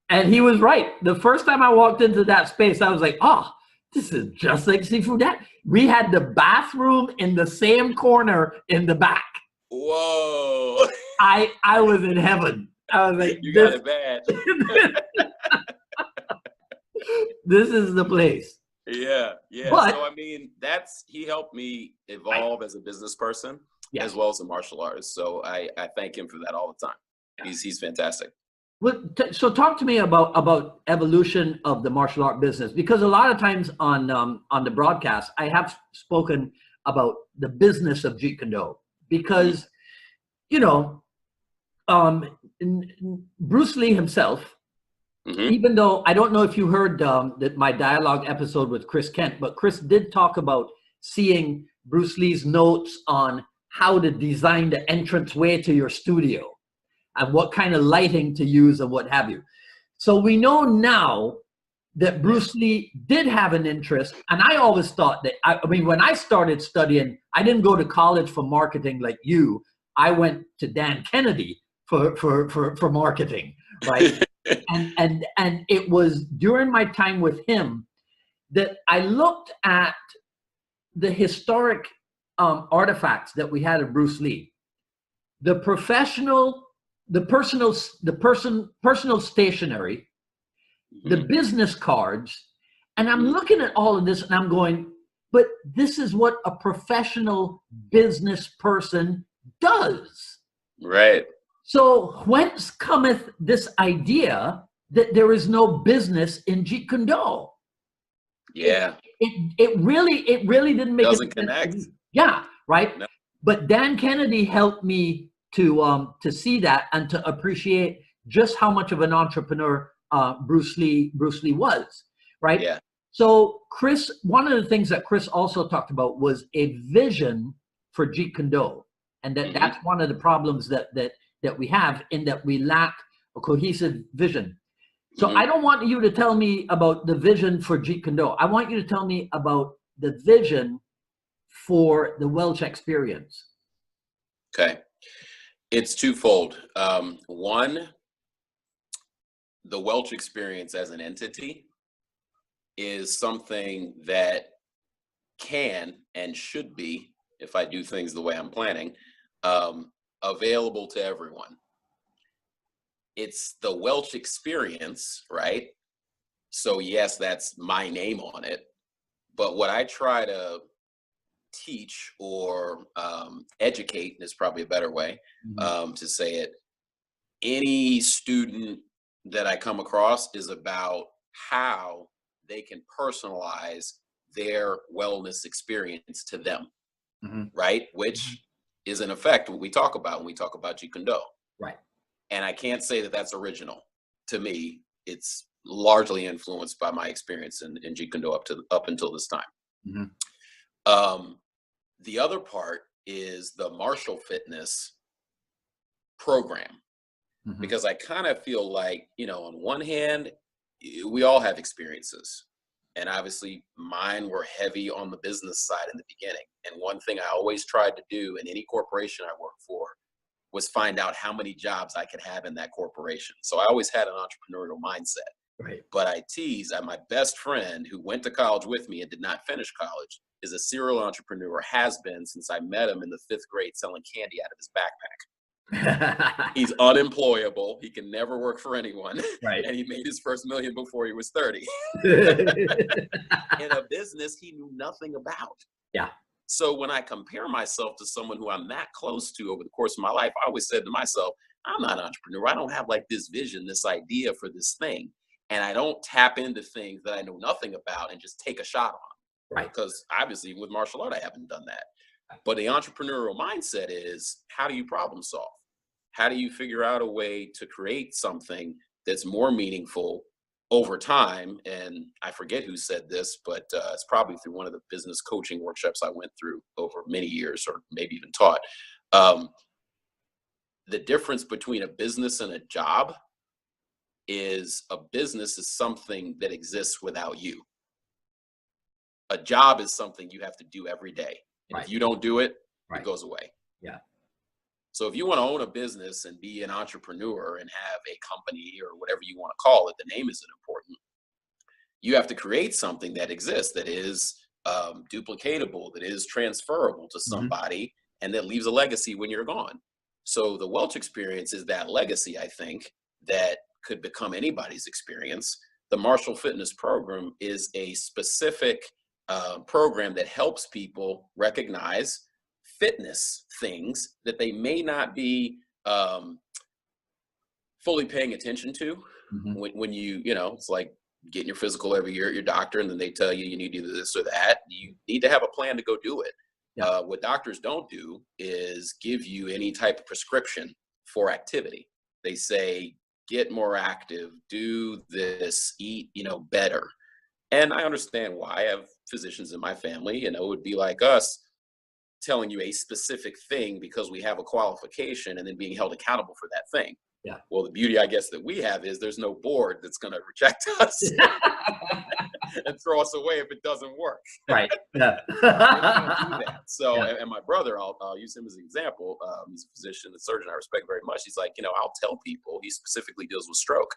And he was right. The first time I walked into that space, I was like, oh, this is just like Seafood Dad. We had the bathroom in the same corner in the back. Whoa. I was in heaven. I was like, you got it bad. This is the place. Yeah. But, so, I mean, he helped me evolve as a business person, as well as a martial artist. So I thank him for that all the time. Yeah. He's fantastic. Well, so talk to me about evolution of the martial art business, because a lot of times on the broadcast, I have spoken about the business of Jeet Kune Do, because, you know, Bruce Lee himself, even though I don't know if you heard that my dialogue episode with Chris Kent, but Chris did talk about seeing Bruce Lee's notes on how to design the entrance way to your studio and what kind of lighting to use and what have you. So we know now that Bruce Lee did have an interest, and I always thought that, I mean, when I started studying, I didn't go to college for marketing like you. I went to Dan Kennedy for marketing, right? and it was during my time with him that I looked at the historic artifacts that we had of Bruce Lee, the personal stationery, the business cards, and I'm looking at all of this and I'm going, but this is what a professional business person does. Right. So whence cometh this idea that there is no business in Jeet Kune Do? Yeah. It really didn't make doesn't connect. Yeah, right. No. But Dan Kennedy helped me to see that and to appreciate just how much of an entrepreneur Bruce Lee was, right? Yeah. So Chris, one of the things that Chris also talked about was a vision for Jeet Kune Do, and that's one of the problems that we have, in that we lack a cohesive vision. So I don't want you to tell me about the vision for Jeet Kune Do. I want you to tell me about the vision for the Welch experience. Okay. It's twofold. One, the Welch experience as an entity is something that can and should be, if I do things the way I'm planning, available to everyone. It's the Welch experience, right? So yes, that's my name on it. But what I try to teach or educate is probably a better way to say it. Any student that I come across is about how they can personalize their wellness experience to them, right? Which is in effect what we talk about when we talk about Jeet Kune Do. Right. And I can't say that that's original. To me, it's largely influenced by my experience in Jeet Kune Do up until this time. Mhm. The other part is the martial fitness program, Mhm. because I kind of feel like, on one hand, we all have experiences. And obviously mine were heavy on the business side in the beginning. And one thing I always tried to do in any corporation I worked for was find out how many jobs I could have in that corporation. So I always had an entrepreneurial mindset. Right. But I tease that my best friend who went to college with me and did not finish college is a serial entrepreneur, has been since I met him in the 5th grade selling candy out of his backpack. He's unemployable. He can never work for anyone. Right. And he made his first million before he was 30 in a business he knew nothing about. Yeah. So when I compare myself to someone who I'm that close to over the course of my life, I always said to myself, I'm not an entrepreneur. I don't have like this vision, this idea for this thing. And I don't tap into things that I know nothing about and just take a shot on them. Right. Because obviously with martial art, I haven't done that. But the entrepreneurial mindset is, how do you problem solve? How do you figure out a way to create something that's more meaningful over time? And I forget who said this, but it's probably through one of the business coaching workshops I went through over many years, or maybe even taught. The difference between a business and a job is a business is something that exists without you. A job is something you have to do every day. And Right. if you don't do it, Right. it goes away. Yeah. So if you want to own a business and be an entrepreneur and have a company or whatever you want to call it, the name isn't important. You have to create something that exists, that is duplicatable, that is transferable to somebody, and that leaves a legacy when you're gone. So the Welch experience is that legacy, I think, that could become anybody's experience. The Martial Fitness Program is a specific program that helps people recognize fitness things that they may not be fully paying attention to. When it's like getting your physical every year at your doctor, and then they tell you need to do this or that. You need to have a plan to go do it. Yeah. What doctors don't do is give you any type of prescription for activity. They say, get more active, do this, eat, better. And I understand why. I have physicians in my family, it would be like us telling you a specific thing because we have a qualification and then being held accountable for that thing. Yeah. Well, the beauty, I guess, that we have is there's no board that's going to reject us and throw us away if it doesn't work. Right. Yeah. We can't do that. So, yeah. And my brother, I'll use him as an example. He's a physician and surgeon I respect very much. He's like, I'll tell people, he specifically deals with stroke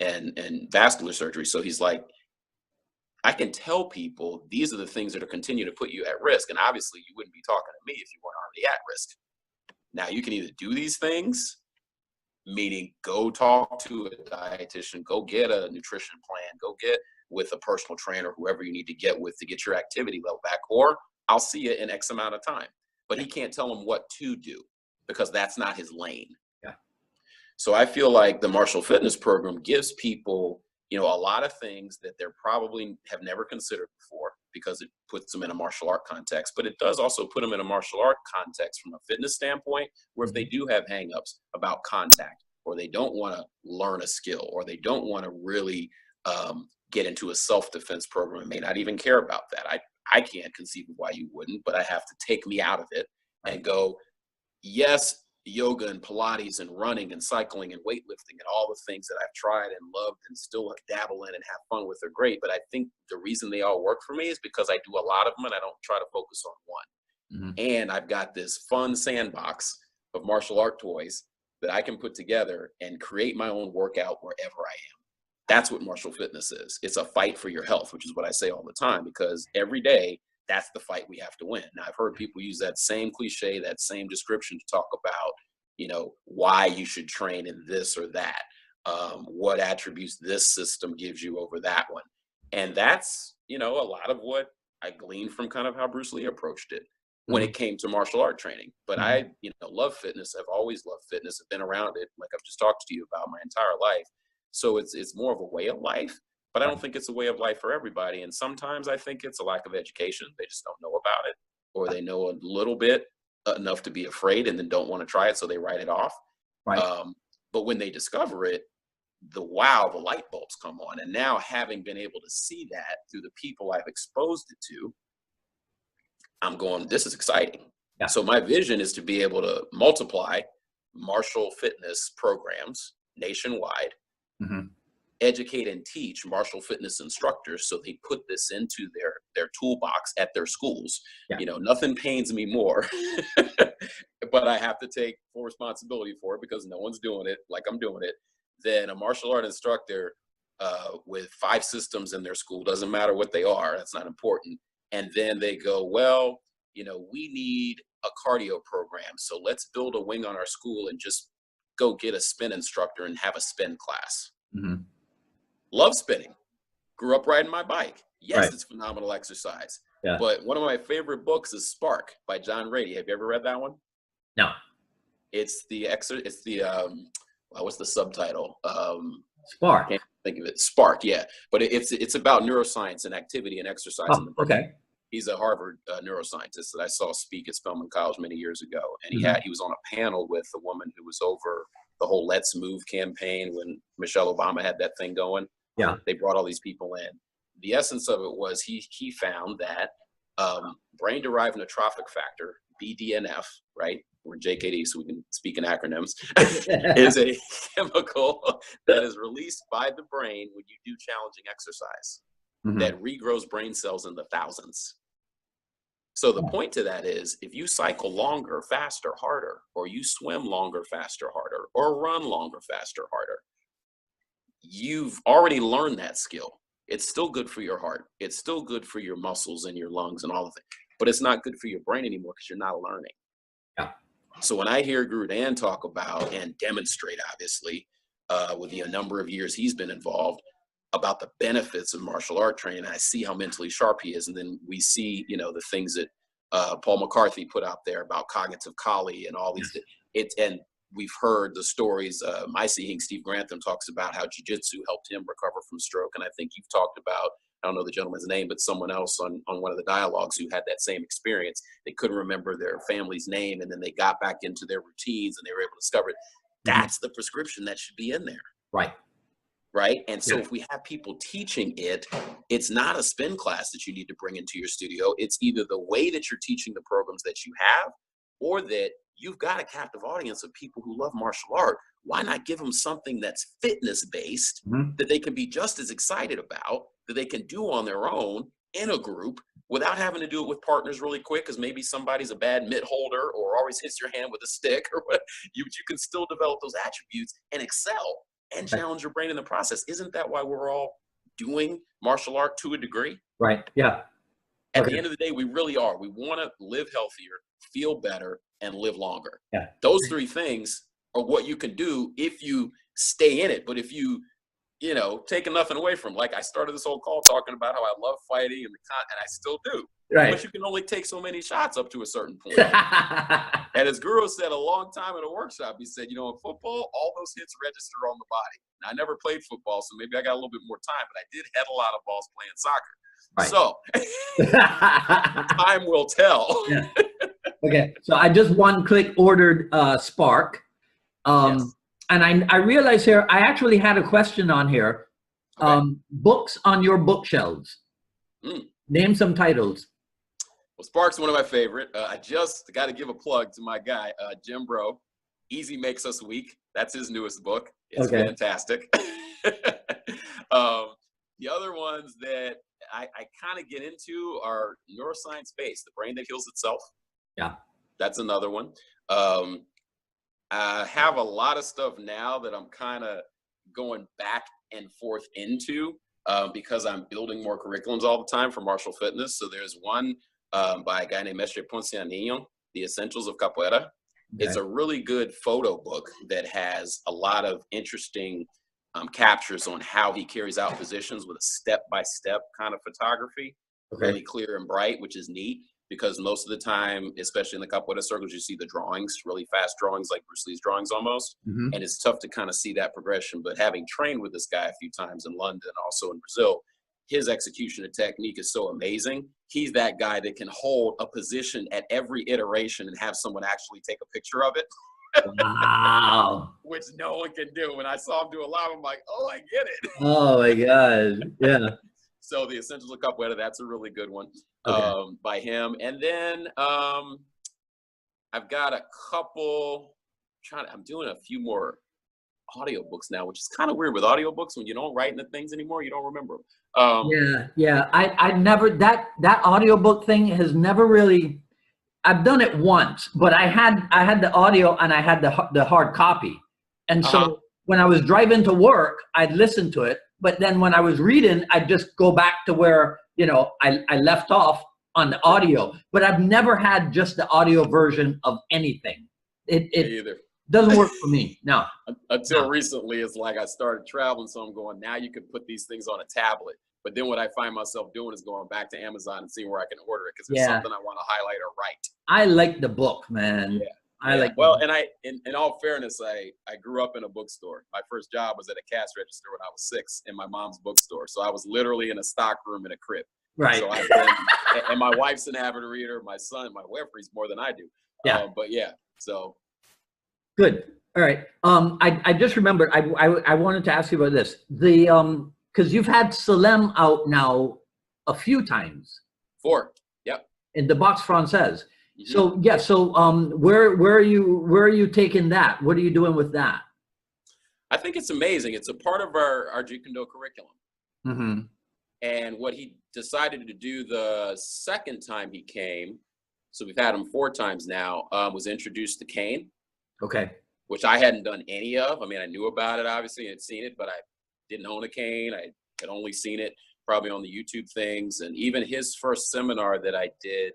and vascular surgery. So he's like, I can tell people these are the things that are continue to put you at risk. And obviously you wouldn't be talking to me if you weren't already at risk. Now you can either do these things, meaning go talk to a dietitian, go get a nutrition plan, go get with a personal trainer, whoever you need to get with to get your activity level back, or I'll see you in X amount of time. But he can't tell them what to do because that's not his lane. Yeah. So I feel like the Martial Fitness Program gives people, a lot of things that they're probably have never considered before because it puts them in a martial art context, but it does also put them in a martial art context from a fitness standpoint, where if they do have hangups about contact, or they don't want to learn a skill, or they don't want to really get into a self-defense program and may not even care about that. I can't conceive of why you wouldn't, but I have to take me out of it and go, yes, yoga and Pilates and running and cycling and weightlifting and all the things that I've tried and loved and still dabble in and have fun with are great. But I think the reason they all work for me is because I do a lot of them and I don't try to focus on one. And I've got this fun sandbox of martial art toys that I can put together and create my own workout wherever I am. That's what martial fitness is. It's a fight for your health, which is what I say all the time, because every day that's the fight we have to win. Now, I've heard people use that same cliche, that same description to talk about, why you should train in this or that, what attributes this system gives you over that one. And that's, a lot of what I gleaned from kind of how Bruce Lee approached it when it came to martial art training. But I, love fitness. I've always loved fitness. I've been around it, like I've just talked to you about, my entire life. So it's more of a way of life. But I don't think it's a way of life for everybody. And sometimes I think it's a lack of education. They just don't know about it, or they know a little bit enough to be afraid and then don't want to try it. So they write it off. Right. But when they discover it, the light bulbs come on. And now, having been able to see that through the people I've exposed it to, I'm going, this is exciting. Yeah. So my vision is to be able to multiply martial fitness programs nationwide, educate and teach martial fitness instructors so they put this into their toolbox at their schools. Yeah. You know, nothing pains me more, but I have to take full responsibility for it because no one's doing it like I'm doing it, than a martial art instructor with 5 systems in their school. Doesn't matter what they are, that's not important. And then they go, well, you know, we need a cardio program, so let's build a wing on our school and just go get a spin instructor and have a spin class. Love spinning. Grew up riding my bike. Yes, it's phenomenal exercise. Yeah. But one of my favorite books is Spark by John Rady. Have you ever read that one? No. It's the what's the subtitle? Spark. Can't think of it. Spark, yeah. But it's about neuroscience and activity and exercise. Oh, okay. He's a Harvard neuroscientist that I saw speak at Spelman College many years ago, and he was on a panel with a woman who was over the whole Let's Move campaign when Michelle Obama had that thing going. Yeah, they brought all these people in. The essence of it was he found that brain-derived neurotrophic factor, BDNF, right? We're JKD, so we can speak in acronyms, is a chemical that is released by the brain when you do challenging exercise that regrows brain cells in the thousands. So the point to that is, if you cycle longer, faster, harder, or you swim longer, faster, harder, or run longer, faster, harder, you've already learned that skill. It's still good for your heart. It's still good for your muscles and your lungs and all of it, but it's not good for your brain anymore because you're not learning. Yeah. So when I hear Guru Dan talk about and demonstrate, obviously, with the number of years he's been involved, about the benefits of martial art training, I see how mentally sharp he is. And then we see, you know, the things that Paul McCarthy put out there about cognitive Kali and all these, and we've heard the stories. My seeing Steve Grantham talks about how jiu-jitsu helped him recover from stroke. And I think you've talked about, I don't know the gentleman's name, but someone else on one of the dialogues who had that same experience. They couldn't remember their family's name, and then they got back into their routines and they were able to discover it. That's the prescription that should be in there. Right. And so if we have people teaching it, it's not a spin class that you need to bring into your studio. It's either the way that you're teaching the programs that you have, or that you've got a captive audience of people who love martial art. Why not give them something that's fitness based that they can be just as excited about, that they can do on their own in a group without having to do it with partners really quick, because maybe somebody's a bad mitt holder or always hits your hand with a stick or what. You can still develop those attributes and excel and challenge your brain in the process. Isn't that why we're all doing martial art to a degree? Right. Yeah. At the end of the day, we really are. We want to live healthier, feel better, and live longer. Yeah. Those 3 things are what you can do if you stay in it. But if you taking nothing away from, like I started this whole call talking about how I love fighting and I still do. Right. But you can only take so many shots up to a certain point. And as Guru said a long time in a workshop, he said, in football, all those hits register on the body. Now, I never played football, so maybe I got a little bit more time, but I did hit a lot of balls playing soccer. Right. So time will tell. Yeah. Okay. So I just one-click ordered Spark. And I realize here, I actually had a question on here. Okay. Books on your bookshelves. Name some titles. Well, Spark's one of my favorite. I just got to give a plug to my guy, Jim Bro. Easy Makes Us Weak. That's his newest book. It's fantastic. The other ones that I kind of get into are neuroscience-based, The Brain That Heals Itself. Yeah. That's another one. I have a lot of stuff now that I'm kind of going back and forth into because I'm building more curriculums all the time for martial fitness. So there's one by a guy named Mestre Ponciano, The Essentials of Capoeira. Okay. It's a really good photo book that has a lot of interesting captures on how he carries out positions with a step-by-step kind of photography, really clear and bright, which is neat. Because most of the time, especially in the capoeira circles, you see the drawings, really fast drawings, like Bruce Lee's drawings almost. And it's tough to kind of see that progression. But having trained with this guy a few times in London, also in Brazil, his execution and technique is so amazing. He's that guy that can hold a position at every iteration and have someone actually take a picture of it. Wow. which no one can do. When I saw him do a lot, I'm like, oh, I get it. Oh my God. Yeah. So the Essentials of Capoeira, that's a really good one Okay. by him. And then I've got a couple, I'm doing a few more audiobooks now, which is kind of weird with audiobooks. When you don't write into things anymore, you don't remember them. Yeah. I never, that audiobook thing has never really, I've done it once, but I had the audio and I had the hard copy. And so when I was driving to work, I'd listen to it. But then when I was reading, I'd just go back to where, I left off on the audio. But I've never had just the audio version of anything. It either. Doesn't work for me. No. Until recently, it's like I started traveling. So I'm going, now you can put these things on a tablet. But then what I find myself doing is going back to Amazon and seeing where I can order it because there's something I want to highlight or write. I like the book, man. Yeah. And in all fairness, I grew up in a bookstore. My first job was at a cash register when I was 6 in my mom's bookstore. So I was literally in a stock room in a crib. Right. So and my wife's an avid reader. My son, my wife reads more than I do. Yeah. But yeah, so. Good. All right. I just remembered. I wanted to ask you about this. Because you've had Salem out now a few times. 4. Yep. In the Box Française. Mm-hmm. So yeah. So where are you taking that? What are you doing with that? I think it's amazing. It's a part of our Jeet Kune Do curriculum. Mm-hmm. And what he decided to do the second time he came, so we've had him 4 times now, was introduce the cane. Okay. Which I hadn't done any of. I mean, I knew about it, obviously, and had seen it, but I didn't own a cane. I had only seen it probably on the YouTube things. And even his first seminar that I did,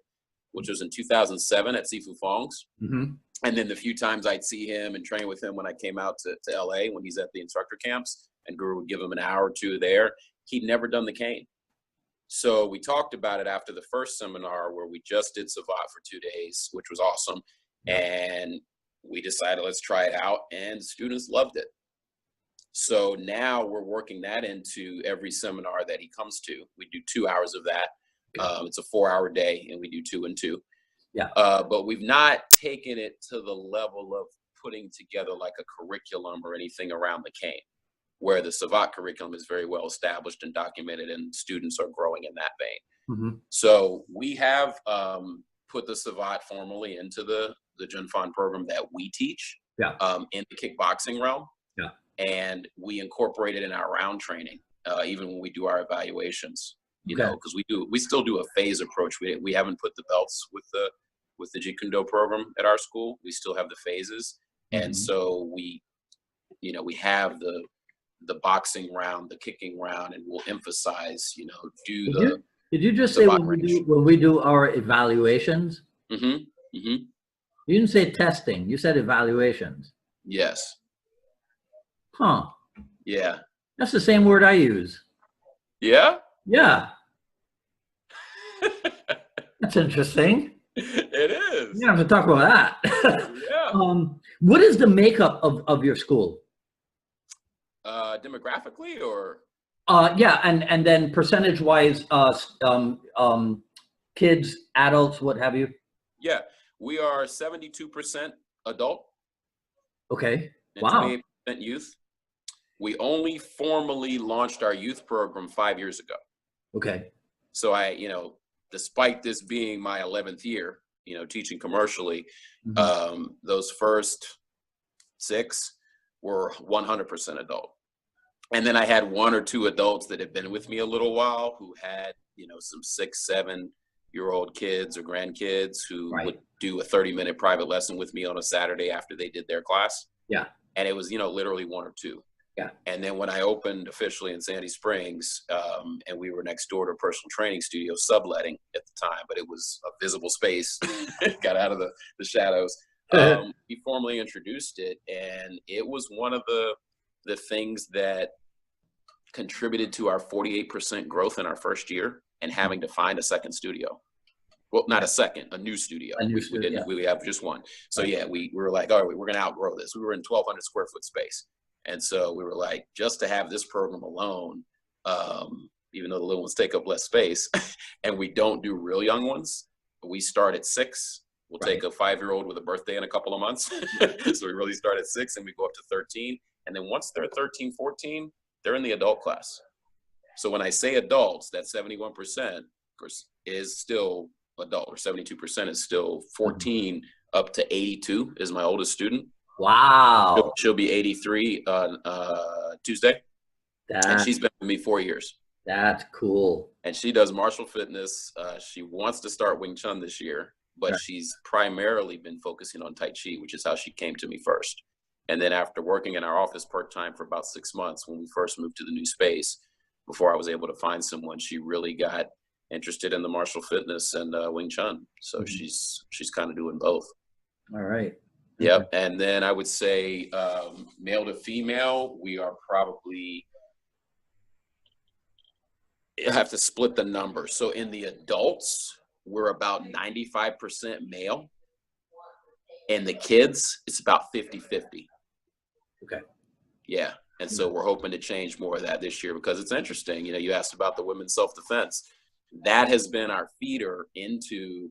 which was in 2007 at Sifu Fong's. Mm-hmm. And then the few times I'd see him and train with him when I came out to LA, when he's at the instructor camps, and Guru would give him an hour or 2 there, he'd never done the cane. So we talked about it after the first seminar where we just did Savate for 2 days, which was awesome. And we decided, let's try it out, and students loved it. So now we're working that into every seminar that he comes to. We do 2 hours of that. It's a 4-hour day, and we do 2 and 2. Yeah. But we've not taken it to the level of putting together like a curriculum or anything around the cane, where the Savate curriculum is very well established and documented, and students are growing in that vein. Mm-hmm. So we have put the Savate formally into the Junfan program that we teach in the kickboxing realm. Yeah. And we incorporate it in our round training, even when we do our evaluations, you know, because we still do a phase approach. We haven't put the belts with the Jeet Kune Do program at our school. We still have the phases. Mm-hmm. And so we have the boxing round, the kicking round, and we'll emphasize, Did you just say when we do our evaluations? Mm-hmm. Mm-hmm. You didn't say testing. You said evaluations. Yes. Huh. Yeah. That's the same word I use. Yeah? Yeah. That's interesting. It is. You have to talk about that. Yeah. What is the makeup of your school? Demographically or? Yeah, and then percentage-wise, kids, adults, what have you? Yeah, we are 72% adult. Okay. And wow. 28% youth. We only formally launched our youth program 5 years ago. Okay. So despite this being my 11th year, teaching commercially, mm-hmm. Those first 6 were 100% adult. And then I had 1 or 2 adults that had been with me a little while who had, some 6, 7-year-old kids or grandkids who would do a 30-minute private lesson with me on a Saturday after they did their class. Yeah. And it was, literally 1 or 2. Yeah. And then when I opened officially in Sandy Springs, and we were next door to a personal training studio, subletting at the time, but it was a visible space, got out of the shadows. He formally introduced it, and it was one of the things that contributed to our 48% growth in our first year and having to find a second studio. Well, not a second, a new studio. We have just 1. So yeah, we were like, all right, we're going to outgrow this. We were in 1,200 square foot space. And so we were like, just to have this program alone, even though the little ones take up less space and we don't do real young ones, we start at 6, We'll take a 5-year-old with a birthday in a couple of months. So we really start at 6 and we go up to 13. And then once they're 13, 14, they're in the adult class. So when I say adults, that 71%, of course, is still adult, or 72% is still 14 up to 82 is my oldest student. Wow. She'll be 83 on Tuesday. And she's been with me 4 years. That's cool. And she does martial fitness. She wants to start Wing Chun this year, but she's primarily been focusing on Tai Chi, which is how she came to me first. And then after working in our office part-time for about 6 months, when we first moved to the new space, before I was able to find someone, she really got interested in the martial fitness and Wing Chun. So she's kind of doing both. All right. Yep. And then I would say male to female, we are probably, I have to split the numbers. So in the adults, we're about 95% male. And the kids, it's about 50-50. Okay. Yeah. And so we're hoping to change more of that this year, because it's interesting. You know, you asked about the women's self-defense. That has been our feeder into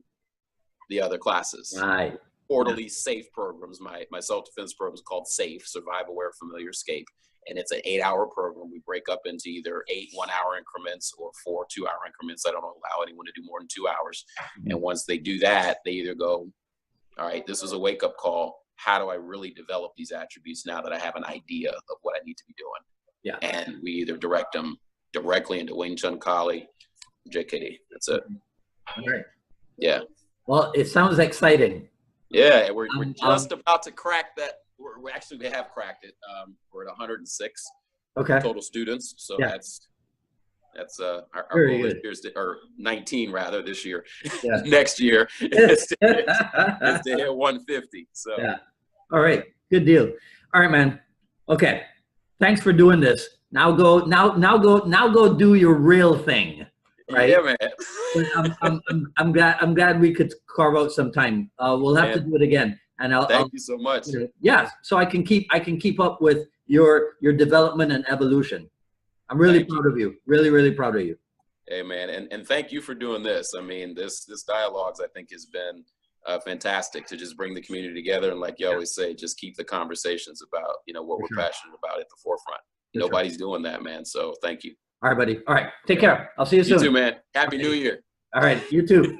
the other classes. Right. Quarterly SAFE programs. My self-defense program is called SAFE, Survive, Aware, Familiar, Escape. And it's an 8-hour program. We break up into either 8 one-hour increments or 4 2-hour increments. I don't allow anyone to do more than 2 hours. And once they do that, they either go, all right, this is a wake-up call. How do I really develop these attributes now that I have an idea of what I need to be doing? Yeah. And we either direct them directly into Wing Chun, Kali, JKD. That's it. All right. Yeah. Well, it sounds exciting. Yeah, we're just about to crack that. We have cracked it. We're at 106 total students. So that's our goal this year, or 19 rather this year. Yeah. Next year is to hit 150. So yeah. All right. Good deal. All right, man. Okay. Thanks for doing this. Now go do your real thing. Right? Yeah, man. I'm glad we could carve out some time. We'll have to do it again. And thank you so much. Yeah, so I can keep up with your development and evolution. I'm really proud of you. Really, really proud of you. Hey, man, and thank you for doing this. I mean, this dialogues I think has been fantastic to just bring the community together, and like you always say, just keep the conversations about what we're passionate about at the forefront. Nobody's doing that, man. So thank you. All right, buddy. All right, take care. I'll see you soon. You too, man. Happy New Year. All right, you too.